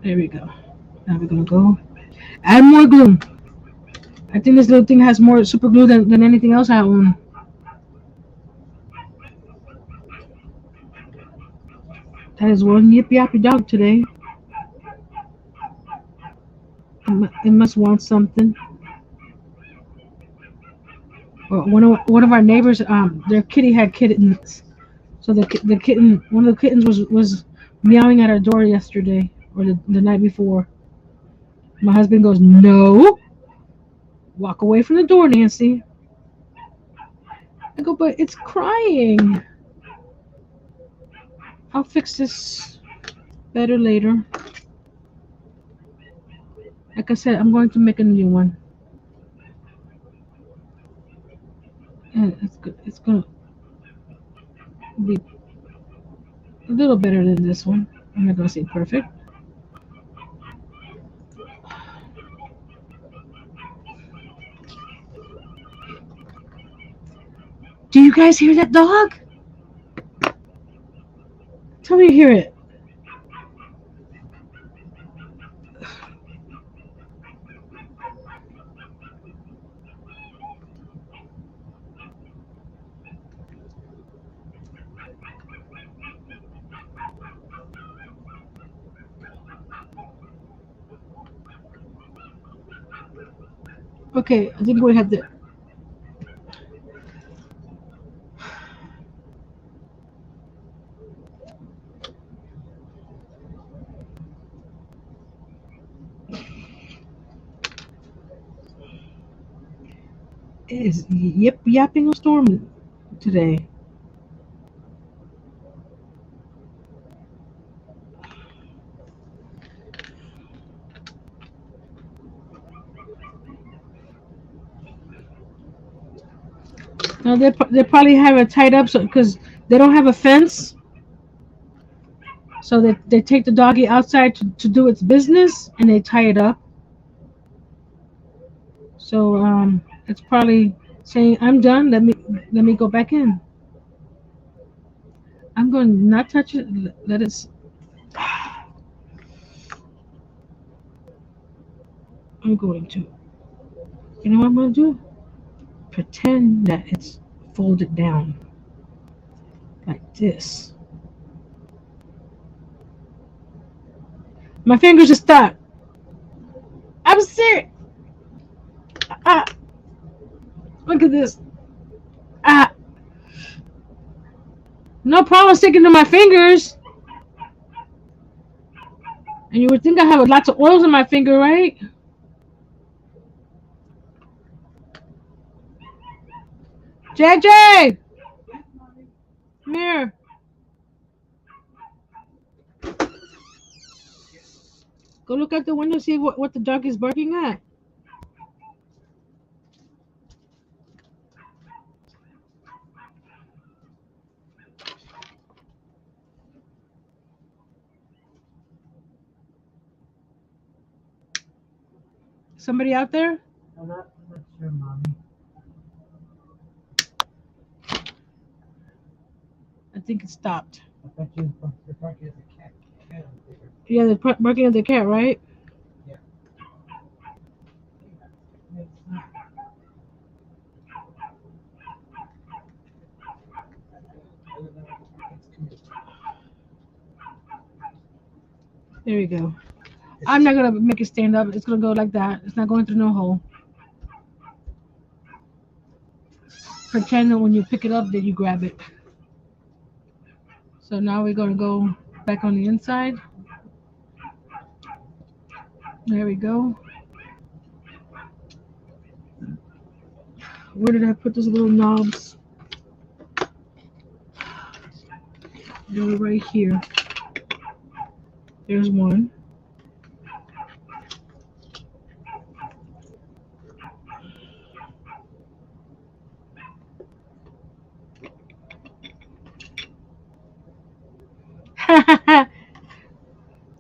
There we go. Now we're gonna go add more glue. I think this little thing has more super glue than anything else I own. That is one yippy yappy dog today. It must want something. Well, one of our neighbors, their kitty had kittens. So the kitten, one of the kittens was meowing at our door yesterday or the night before. My husband goes, "No, walk away from the door, Nancy." I go, "But it's crying. I'll fix this better later." Like I said, I'm going to make a new one, and it's good. It's gonna be a little better than this one. I'm not gonna say perfect. Do you guys hear that dog? Tell me you hear it. Okay, I think we have to. is yip yapping a storm today. Now they probably have it tied up so because they don't have a fence, so they take the doggy outside to do its business and they tie it up. So it's probably saying I'm done. Let me go back in. I'm going to not touch it. Let it. I'm going to. You know what I'm going to do? Pretend that it's folded down like this. My fingers are stuck. I'm serious. Ah, look at this. Ah, no problem sticking to my fingers. And you would think I have lots of oils in my finger, right? JJ, come here. Go look out the window, see what the dog is barking at. Somebody out there? I'm not sure, mommy. I think it stopped. I thought you were barking at the cat. Cat out there. Yeah, the barking at the cat, right? Yeah. There we go. I'm not gonna make it stand up. It's gonna go like that. It's not going through no hole. Pretend that when you pick it up that you grab it. So now we're gonna go back on the inside. There we go. Where did I put those little knobs? They're right here. There's one.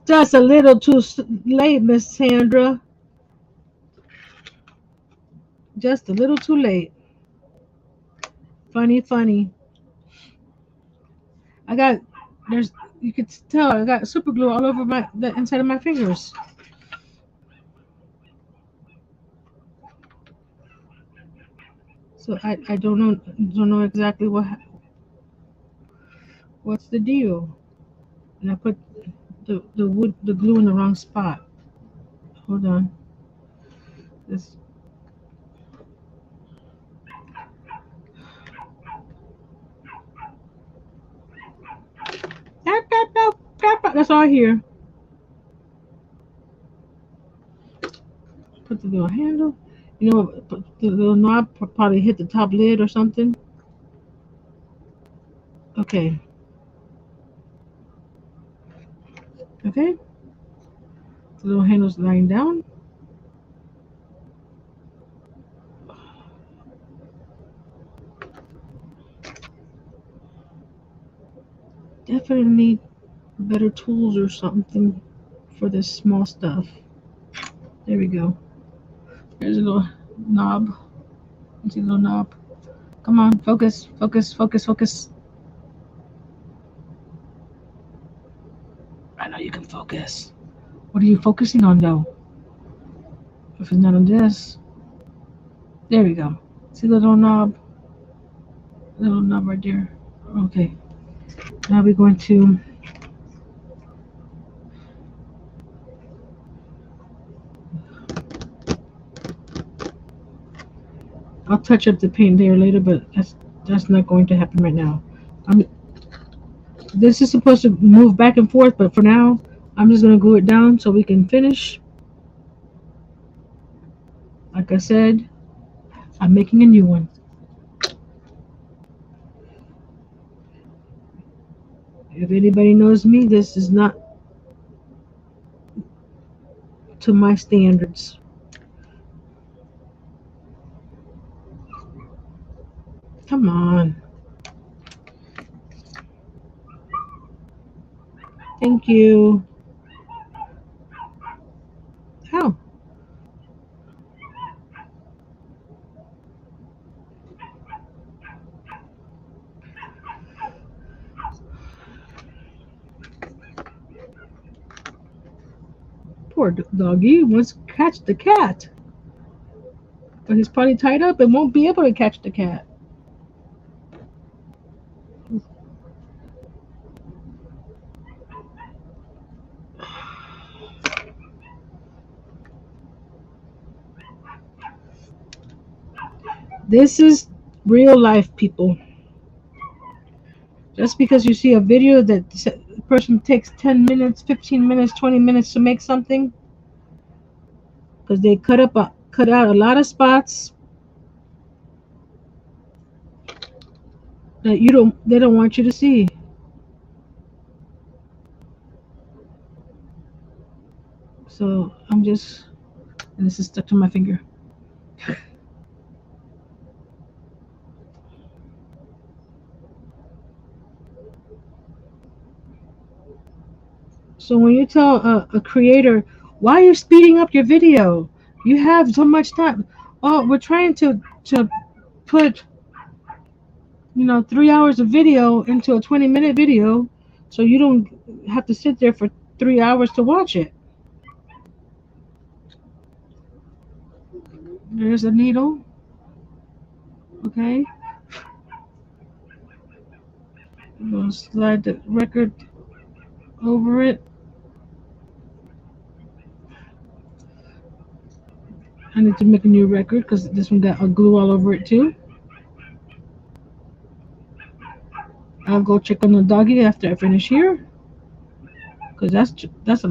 Just a little too late, Miss Sandra. Just a little too late. Funny, funny. I got there's you could tell I got super glue all over the inside of my fingers. So I don't know exactly what's the deal. And I put the glue in the wrong spot. Hold on. This that's all I hear. Put the little handle. You know, put the little knob probably hit the top lid or something. Okay. Okay. The little handle's lying down. Definitely need better tools or something for this small stuff. There we go. There's a little knob. You see a little knob. Come on, focus, focus, focus, focus. I know you can focus. What are you focusing on though? If it's not on this. There we go. See the little knob? Little knob right there. Okay. Now we're going to I'll touch up the paint there later, but that's not going to happen right now. I'm this is supposed to move back and forth, but for now I'm just gonna glue it down so we can finish. Like I said, I'm making a new one. If anybody knows me, this is not to my standards. Come on. Thank you. How? Poor doggy wants to catch the cat. But he's probably tied up and won't be able to catch the cat. This is real life, people. Just because you see a video that the person takes 10 minutes, 15 minutes, 20 minutes to make something, because they cut out a lot of spots that they don't want you to see. So I'm just, and this is stuck to my finger. So when you tell a creator, why are you speeding up your video? You have so much time. Oh, we're trying to put 3 hours of video into a 20-minute video, so you don't have to sit there for 3 hours to watch it. There's a needle. Okay. I'm gonna slide the record over it. I need to make a new record because this one got a glue all over it too. I'll go check on the doggy after I finish here, because that's a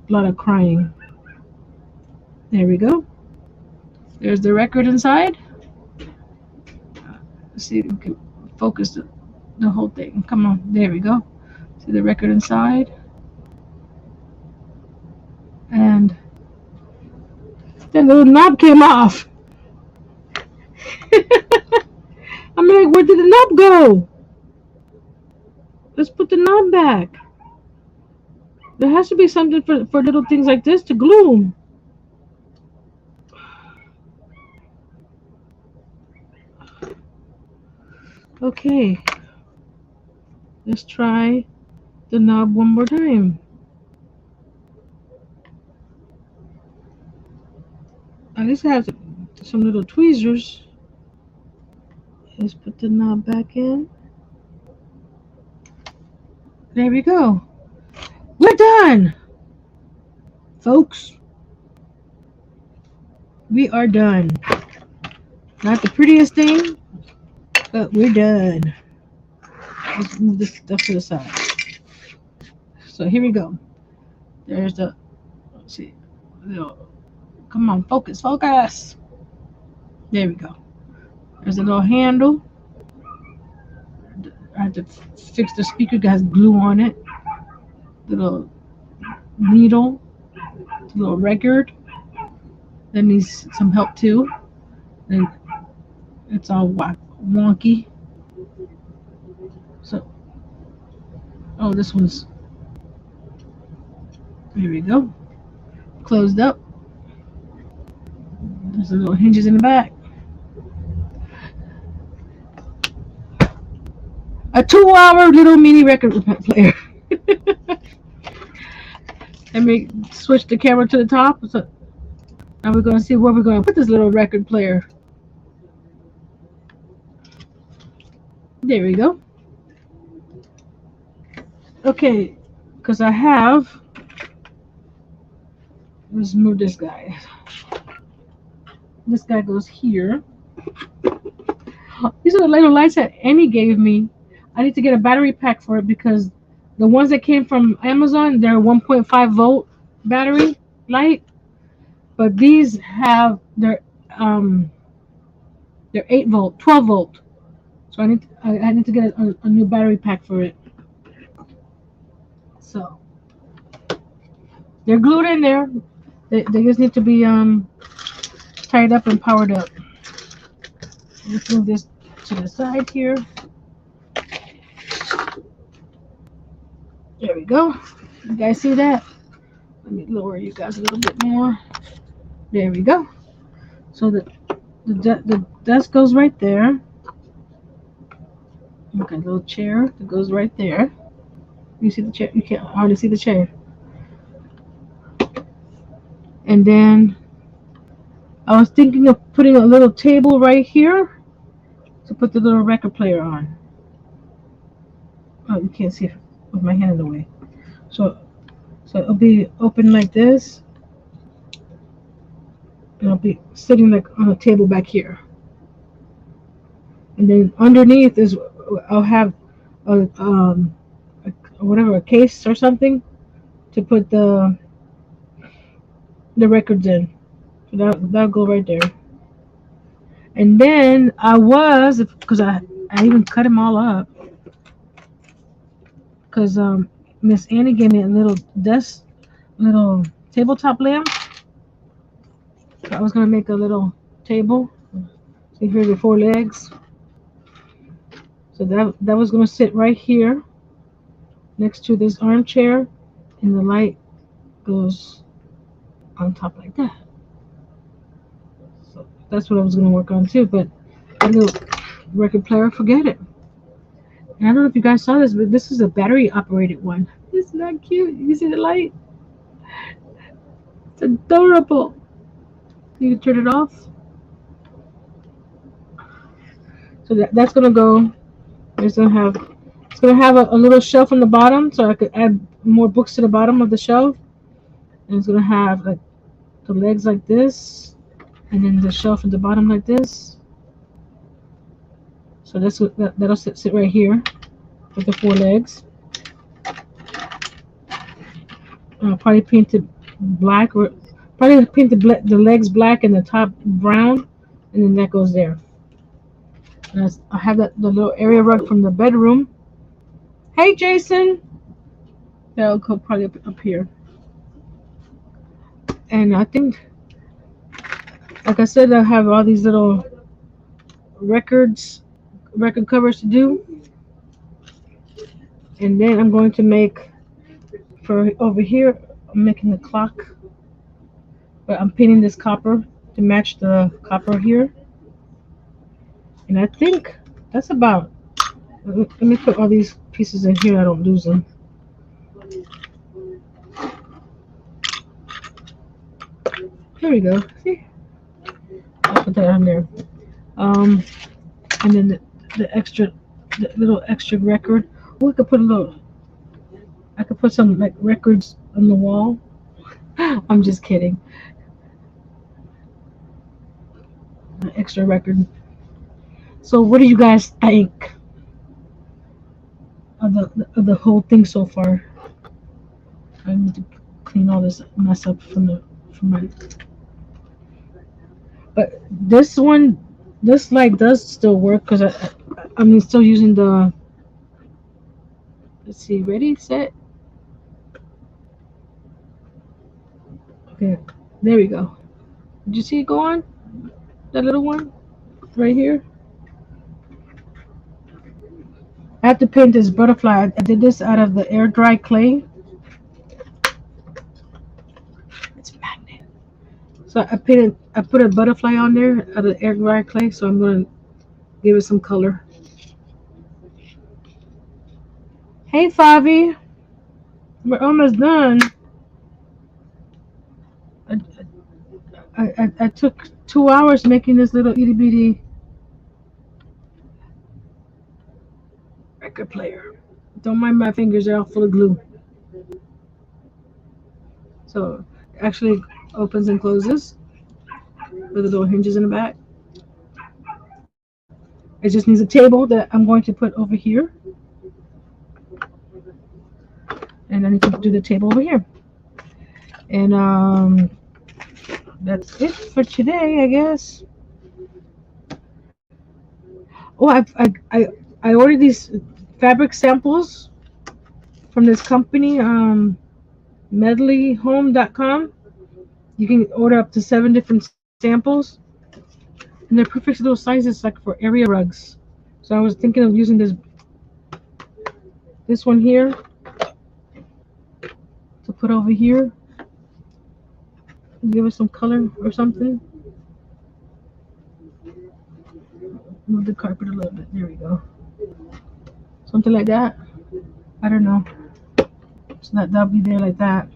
lot of crying. There we go. There's the record inside. Let's see if we can focus the whole thing. Come on, there we go. See the record inside. And the little knob came off. I'm like, where did the knob go? Let's put the knob back. There has to be something for little things like this to glue. Okay. Let's try the knob one more time. At least it has some little tweezers. Let's put the knob back in. There we go. We're done, folks. We are done. Not the prettiest thing, but we're done. Let's move this stuff to the side. So here we go. There's the, let's see, come on, focus. There we go. There's a little handle. I had to fix the speaker that has glue on it. Little needle, little record. That needs some help too. And it's all wonky. So, oh, this one's, here we go. Closed up. There's a little hinges in the back. A 2-hour little mini record player. Let me switch the camera to the top. So now we're going to see where we're going to put this little record player. There we go. Okay, because I have, let's move this guy. This guy goes here. These are the little lights that Annie gave me. I need to get a battery pack for it because the ones that came from Amazon, they're 1.5 volt battery light, but these have their They're 8 volt, 12 volt. So I need to get a new battery pack for it. So they're glued in there. They just need to be tied up and powered up. Let's move this to the side here. There we go. You guys see that? Let me lower you guys a little bit more. There we go. So the desk goes right there. Okay, little chair that goes right there. You see the chair? You can't hardly see the chair. And then I was thinking of putting a little table right here to put the little record player on. Oh, you can't see it with my hand in the way. So it'll be open like this, and I'll be sitting like on a table back here. And then underneath is I'll have a whatever, a case or something to put the records in. So that'll go right there. And then because I even cut them all up because Miss Annie gave me a little tabletop lamp. So I was gonna make a little table. See here the 4 legs. So that was gonna sit right here next to this armchair, and the light goes on top like that. So that's what I was gonna work on too. But a little record player, forget it. And I don't know if you guys saw this, but this is a battery operated one. Isn't that cute? You see the light? It's adorable. You can turn it off. So that's gonna go. It's gonna have a little shelf on the bottom, so I could add more books to the bottom of the shelf. And it's gonna have like the legs like this, and then the shelf at the bottom like this. So that'll sit right here with the 4 legs. Probably paint it black, or probably paint the legs black and the top brown, and then that goes there. And I have the little area rug from the bedroom. Hey, Jason. That'll go probably up here. And I think, like I said, I have all these little record covers to do. And then I'm going to make, for over here, I'm making the clock. But I'm painting this copper to match the copper here. And I think that's about. Let me put all these pieces in here. I don't lose them. Here we go. See? I'll put that on there. And then the little extra record. Oh, I could put some like records on the wall. I'm just kidding. An extra record. So, what do you guys think of the whole thing so far? I need to clean all this mess up from my. But this light does still work because I'm still using the. Let's see, ready, set. Okay, there we go. Did you see it go on? That little one right here. I have to paint this butterfly. I did this out of the air dry clay. It's magnet. So I put a butterfly on there out of the air dry clay. So I'm gonna give it some color. Hey, Favi, we're almost done. I took 2 hours making this little itty bitty record player. Don't mind my fingers; they're all full of glue. So it actually opens and closes with the little hinges in the back. It just needs a table that I'm going to put over here, and I need to do the table over here. And that's it for today, I guess. Oh, I ordered these fabric samples from this company, medleyhome.com. You can order up to 7 different samples, and they're perfect little sizes, like for area rugs. So I was thinking of using this one here to put over here, give it some color or something. Move the carpet a little bit. There we go. Something like that. I don't know. So that'll be there like that.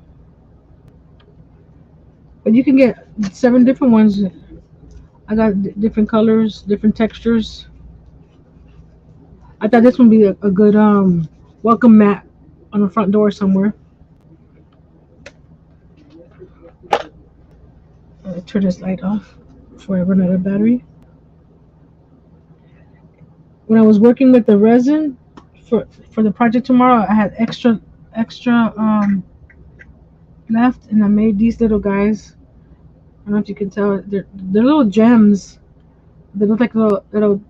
But you can get 7 different ones. I got different colors, different textures. I thought this would be a good welcome mat on the front door somewhere. Turn this light off before I run out of battery. When I was working with the resin for the project tomorrow, I had extra left, and I made these little guys. I don't know if you can tell. They're little gems. They look like little. I don't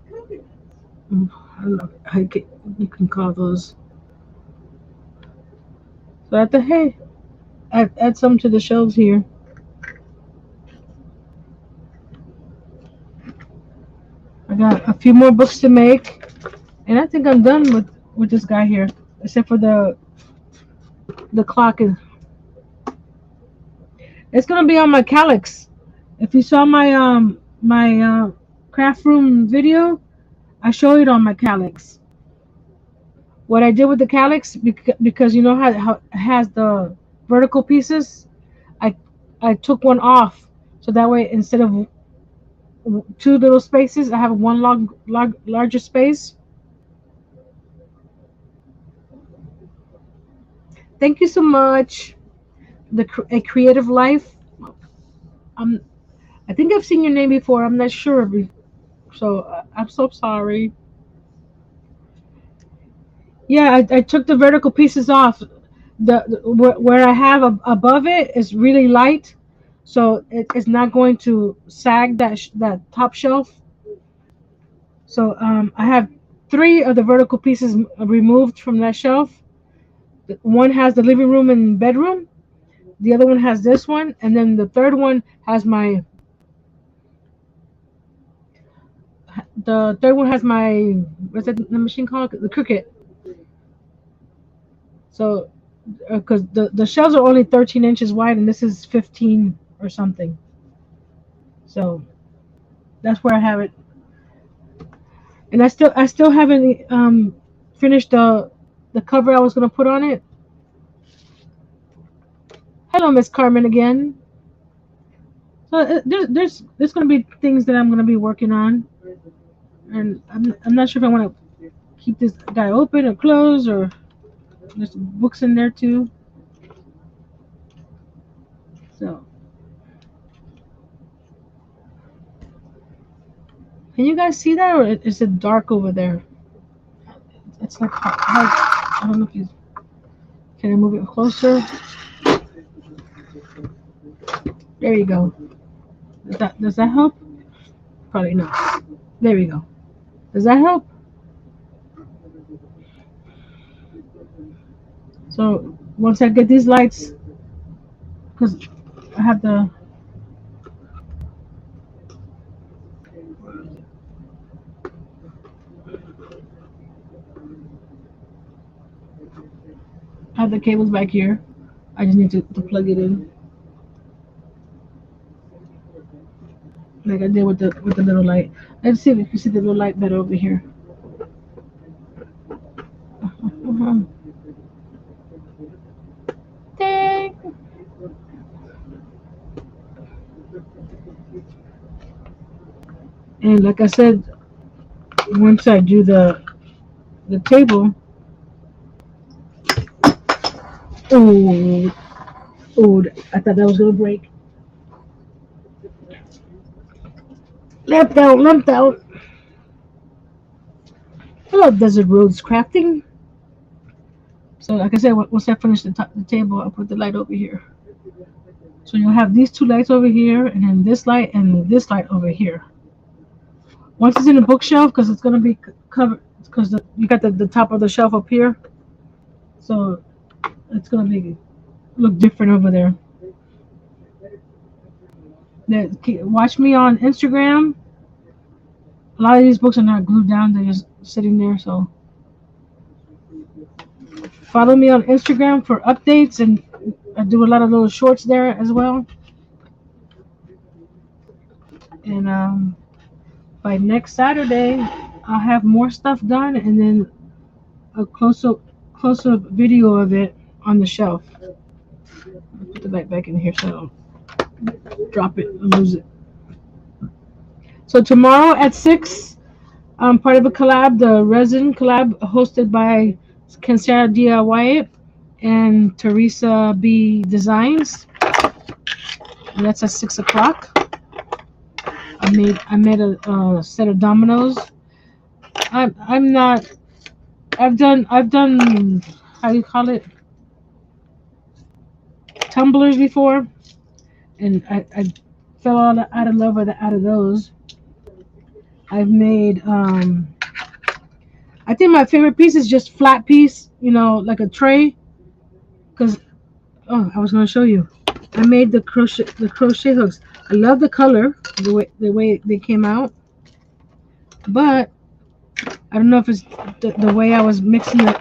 know how you can call those. So I thought, hey, add some to the shelves here. I got a few more books to make, and I think I'm done with this guy here, except for the clock. It's gonna be on my calyx. If you saw my craft room video, I show it on my calyx. What I did with the calyx, because you know how it has the vertical pieces, I I took one off, so that way instead of two little spaces, I have one larger space. Thank you so much. A creative life. Um, I think I've seen your name before. I'm not sure, so I'm so sorry. Yeah, I took the vertical pieces off. Where I have above it is really light, so it's not going to sag that top shelf. So I have three of the vertical pieces removed from that shelf. One has the living room and bedroom. The other one has this one, and then the third one has my. The third one has my. What's that the machine called? The Cricut. So, because the shelves are only 13 inches wide, and this is 15 or something. So that's where I have it. And I still haven't finished the cover I was gonna put on it. Hello, Miss Carmen again. So there's gonna be things that I'm gonna be working on, and I'm not sure if I want to keep this guy open or closed, or there's books in there too. So can you guys see that, or is it dark over there? It's like hard. I don't know if you can I move it closer. There you go. Does that help? Probably not. There we go. Does that help? So once I get these lights, because I have the cables back here. I just need to plug it in, like I did with the little light. Let's see if you can see the little light better over here. Dang. And like I said, once I do the table, oh, oh, I thought that was gonna break. Left out, left out. Hello, Desert Roads Crafting. So like I said, once I finish the table, I'll put the light over here. So you'll have these two lights over here, and then this light and this light over here. Once it's in the bookshelf, because it's gonna be covered, because you got the top of the shelf up here, so it's gonna be look different over there. Watch me on Instagram. A lot of these books are not glued down; they're just sitting there. So follow me on Instagram for updates, and I do a lot of little shorts there as well. And by next Saturday, I'll have more stuff done, and then a closer video of it on the shelf. I'll put the bag back in here so I don't drop it and lose it. So tomorrow at 6, part of a collab, the resin collab hosted by Kansara DIY and Teresa B Designs. And that's at 6 o'clock. I made a set of dominoes. I'm not. I've done how do you call it, tumblers before, and I fell out of love with out of those. I've made I think my favorite piece is just flat piece, like a tray. Cause I was gonna show you. I made the crochet hooks. I love the color, the way they came out, but I don't know if it's the way I was mixing it,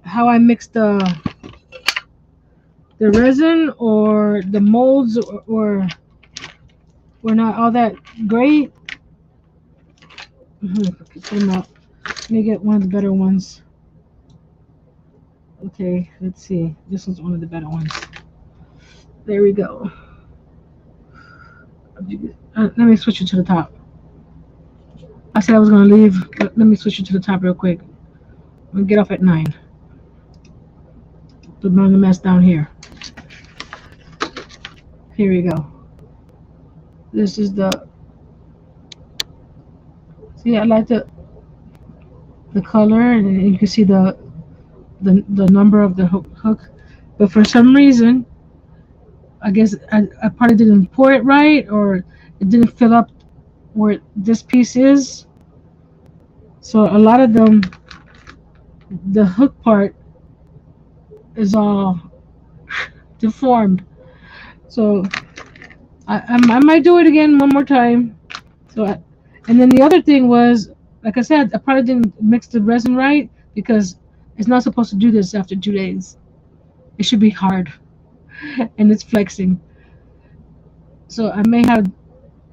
how I mixed the resin or the molds or were not all that great. Put them out. Let me get one of the better ones. Okay, let's see. This one's one of the better ones. There we go. Let me switch it to the top. I said I was gonna leave, but let me switch it to the top real quick. I'm gonna get off at 9. Put the mess down here. Here we go. This is the. See, I like the color, and you can see the number of the hook. But for some reason, I guess I probably didn't pour it right, or it didn't fill up where this piece is. So a lot of them, the hook part is all deformed. So I might do it again one more time. And then the other thing was, like I said, I probably didn't mix the resin right because it's not supposed to do this after 2 days. It should be hard, and it's flexing. So I may have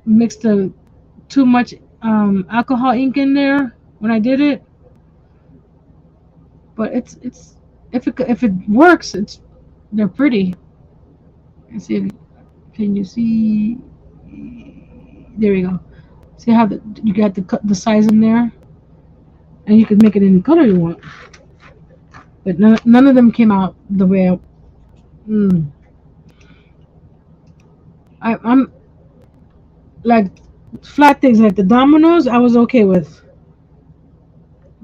mixed too much alcohol ink in there when I did it. But it's if it works, they're pretty. Let's see, can you see? There we go. See how you got the size in there, and you can make it any color you want. But none of them came out the way mm, I'm like flat things like the dominoes. I was okay with,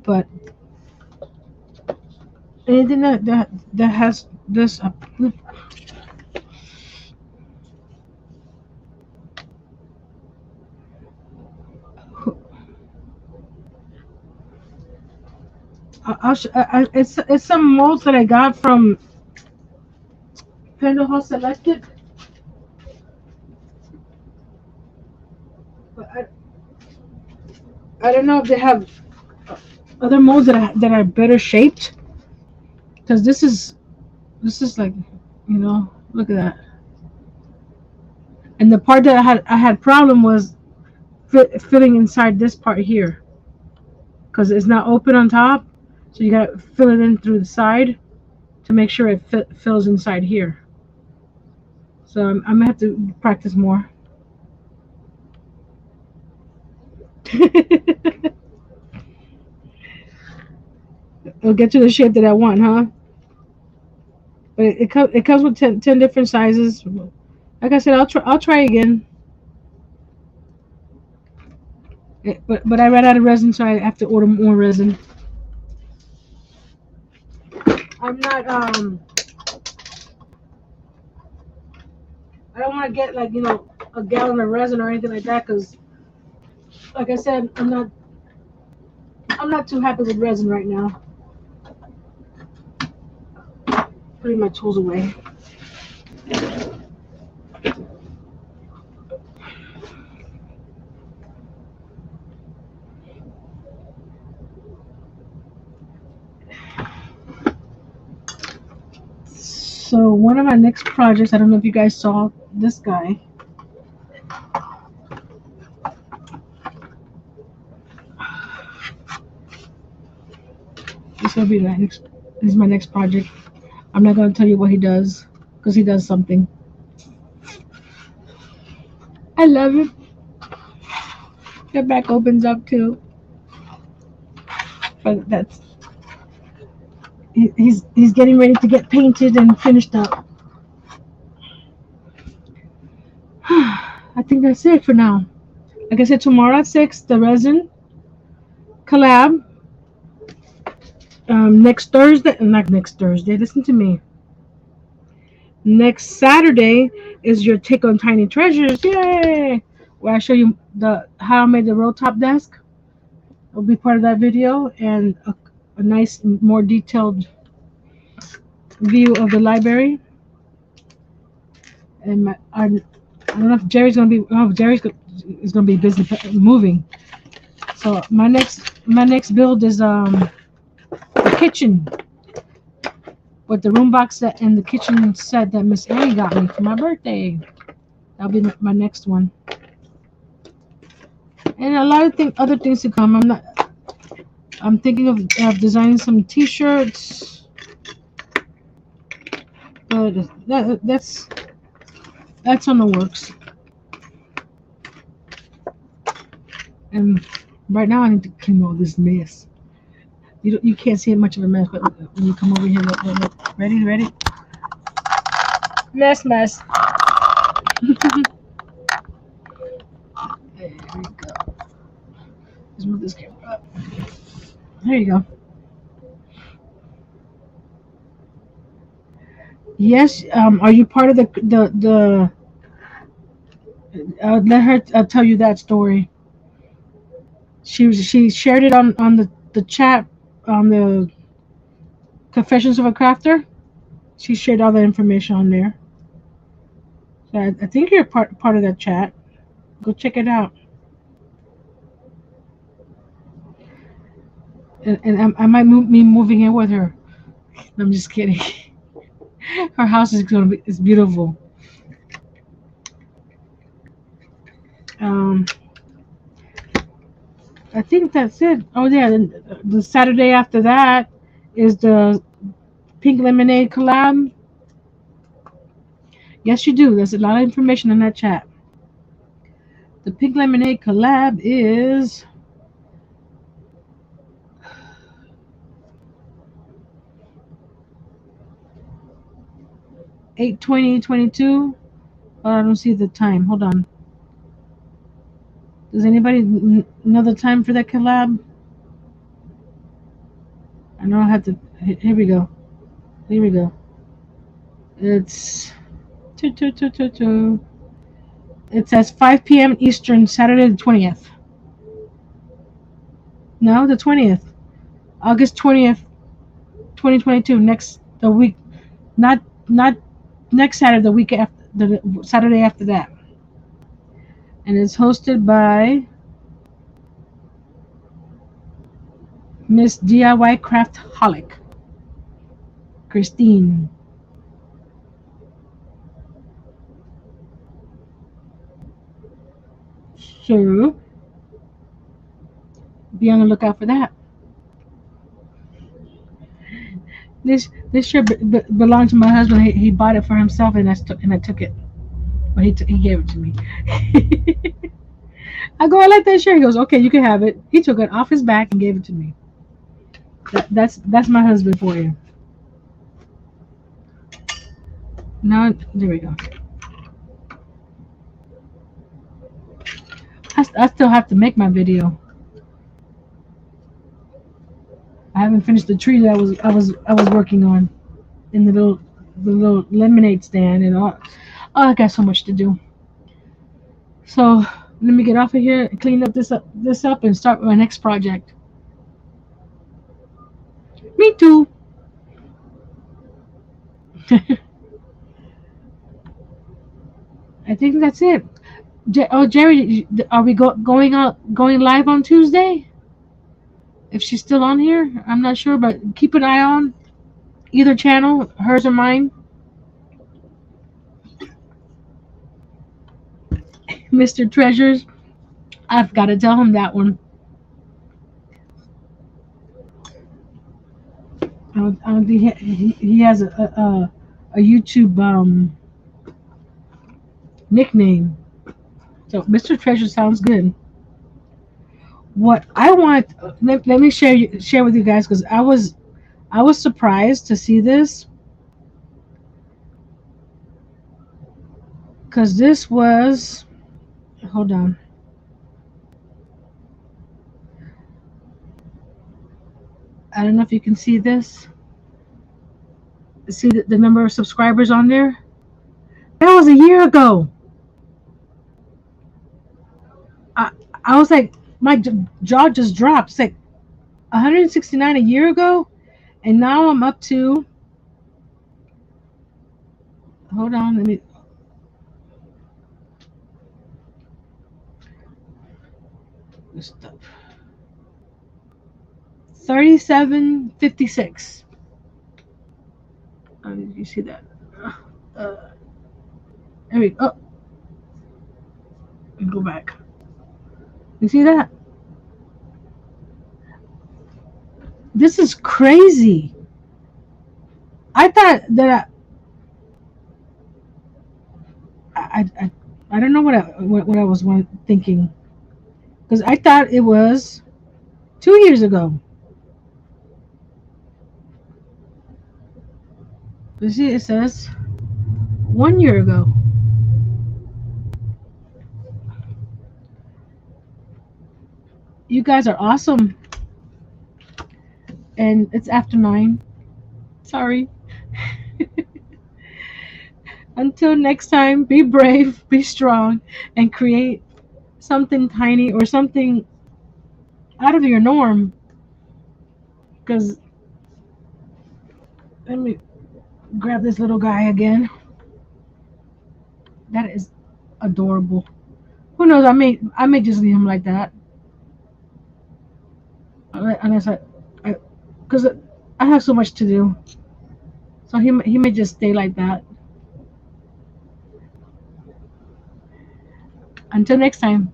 but anything that has this. It's some molds that I got from Pendle Selected, but I don't know if they have other molds that are better shaped. Because this is like, look at that. And the part that I had problem was fitting inside this part here, because it's not open on top, so you gotta fill it in through the side to make sure it fills inside here. So I'm gonna have to practice more. It'll get to the shape that I want, huh? But it comes with 10 different sizes. Like I said, I'll try again. But I ran out of resin, so I have to order more resin. I'm not I don't want to get like a gallon of resin or anything like that, because Like I said, I'm not too happy with resin right now. Putting my tools away. So one of my next projects, I don't know if you guys saw this guy. This will be my next. This is my next project. I'm not gonna tell you what he does because he does something. I love it. The back opens up too. But he's getting ready to get painted and finished up. I think that's it for now. Like I said, tomorrow at 6, the resin collab. Next Thursday, not next Thursday. Listen to me. Next Saturday is your take on tiny treasures. Yay! Where I show you the how I made the roll top desk. It'll be part of that video and a nice, more detailed view of the library. And I don't know if Jerry's gonna be. Oh, is gonna be busy moving. So my next build is the kitchen with the room box set and the kitchen set that Miss Annie got me for my birthday. That'll be my next one. And a lot of other things to come. I'm thinking of designing some T-shirts, but that's on the works. And right now I need to clean all this mess. You can't see it much of a mess, but when you come over here, look. Ready? Mess. There we go. Let's move this camera up. There you go. Yes. Are you part of the? Let her tell you that story. She shared it on the chat on the Confessions of a Crafter. She shared all the information on there. So I think you're part of that chat. Go check it out. And I might be moving in with her. I'm just kidding. Her house is beautiful. I think that's it. Oh yeah, the Saturday after that is the Pink Lemonade collab. Yes, you do. There's a lot of information in that chat. The Pink Lemonade collab is 8/20/22. Oh, I don't see the time. Hold on. Does anybody know the time for that collab? I know I have to. Here we go. It's two. It says 5 p.m. Eastern, Saturday the 20th. No, the 20th. August 20th, 2022. Next the week, not next Saturday. The week after the Saturday after that. And it's hosted by Miss DIY Craft Holic, Christine. So be on the lookout for that. This shirt belonged to my husband. He bought it for himself, and I took it. But he gave it to me. I go, I like that shirt. He goes, okay, you can have it. He took it off his back and gave it to me. That's my husband for you. Now there we go. I still have to make my video. I haven't finished the tree that I was working on in the little lemonade stand and all. Oh, I got so much to do. So Let me get off of here, clean up this up, and start my next project. Me too. I think that's it. Oh, Jerry, are we going live on Tuesday? If she's still on here, I'm not sure, but keep an eye on either channel, hers or mine. Mr. Treasures, I've got to tell him that one. I don't think he has a YouTube nickname. So Mr. Treasure sounds good. What I want, let me share with you guys because I was surprised to see this because this was, hold on. I don't know if you can see this. See the number of subscribers on there. That was a year ago. I I was like, my jaw just dropped. It's like 169 a year ago, and now I'm up to. Hold on, let me. This stuff. 3756. Did you see that? Uh, there we go. Oh, let me go back. You see that? This is crazy. I thought that I don't know what I was thinking because I thought it was 2 years ago. You see, it says 1 year ago. You guys are awesome, and it's after 9. Sorry. Until next time, be brave, be strong, and create something tiny or something out of your norm. Because let me grab this little guy again. That is adorable. Who knows? I may just leave him like that, unless because I have so much to do. So he may just stay like that. Until next time.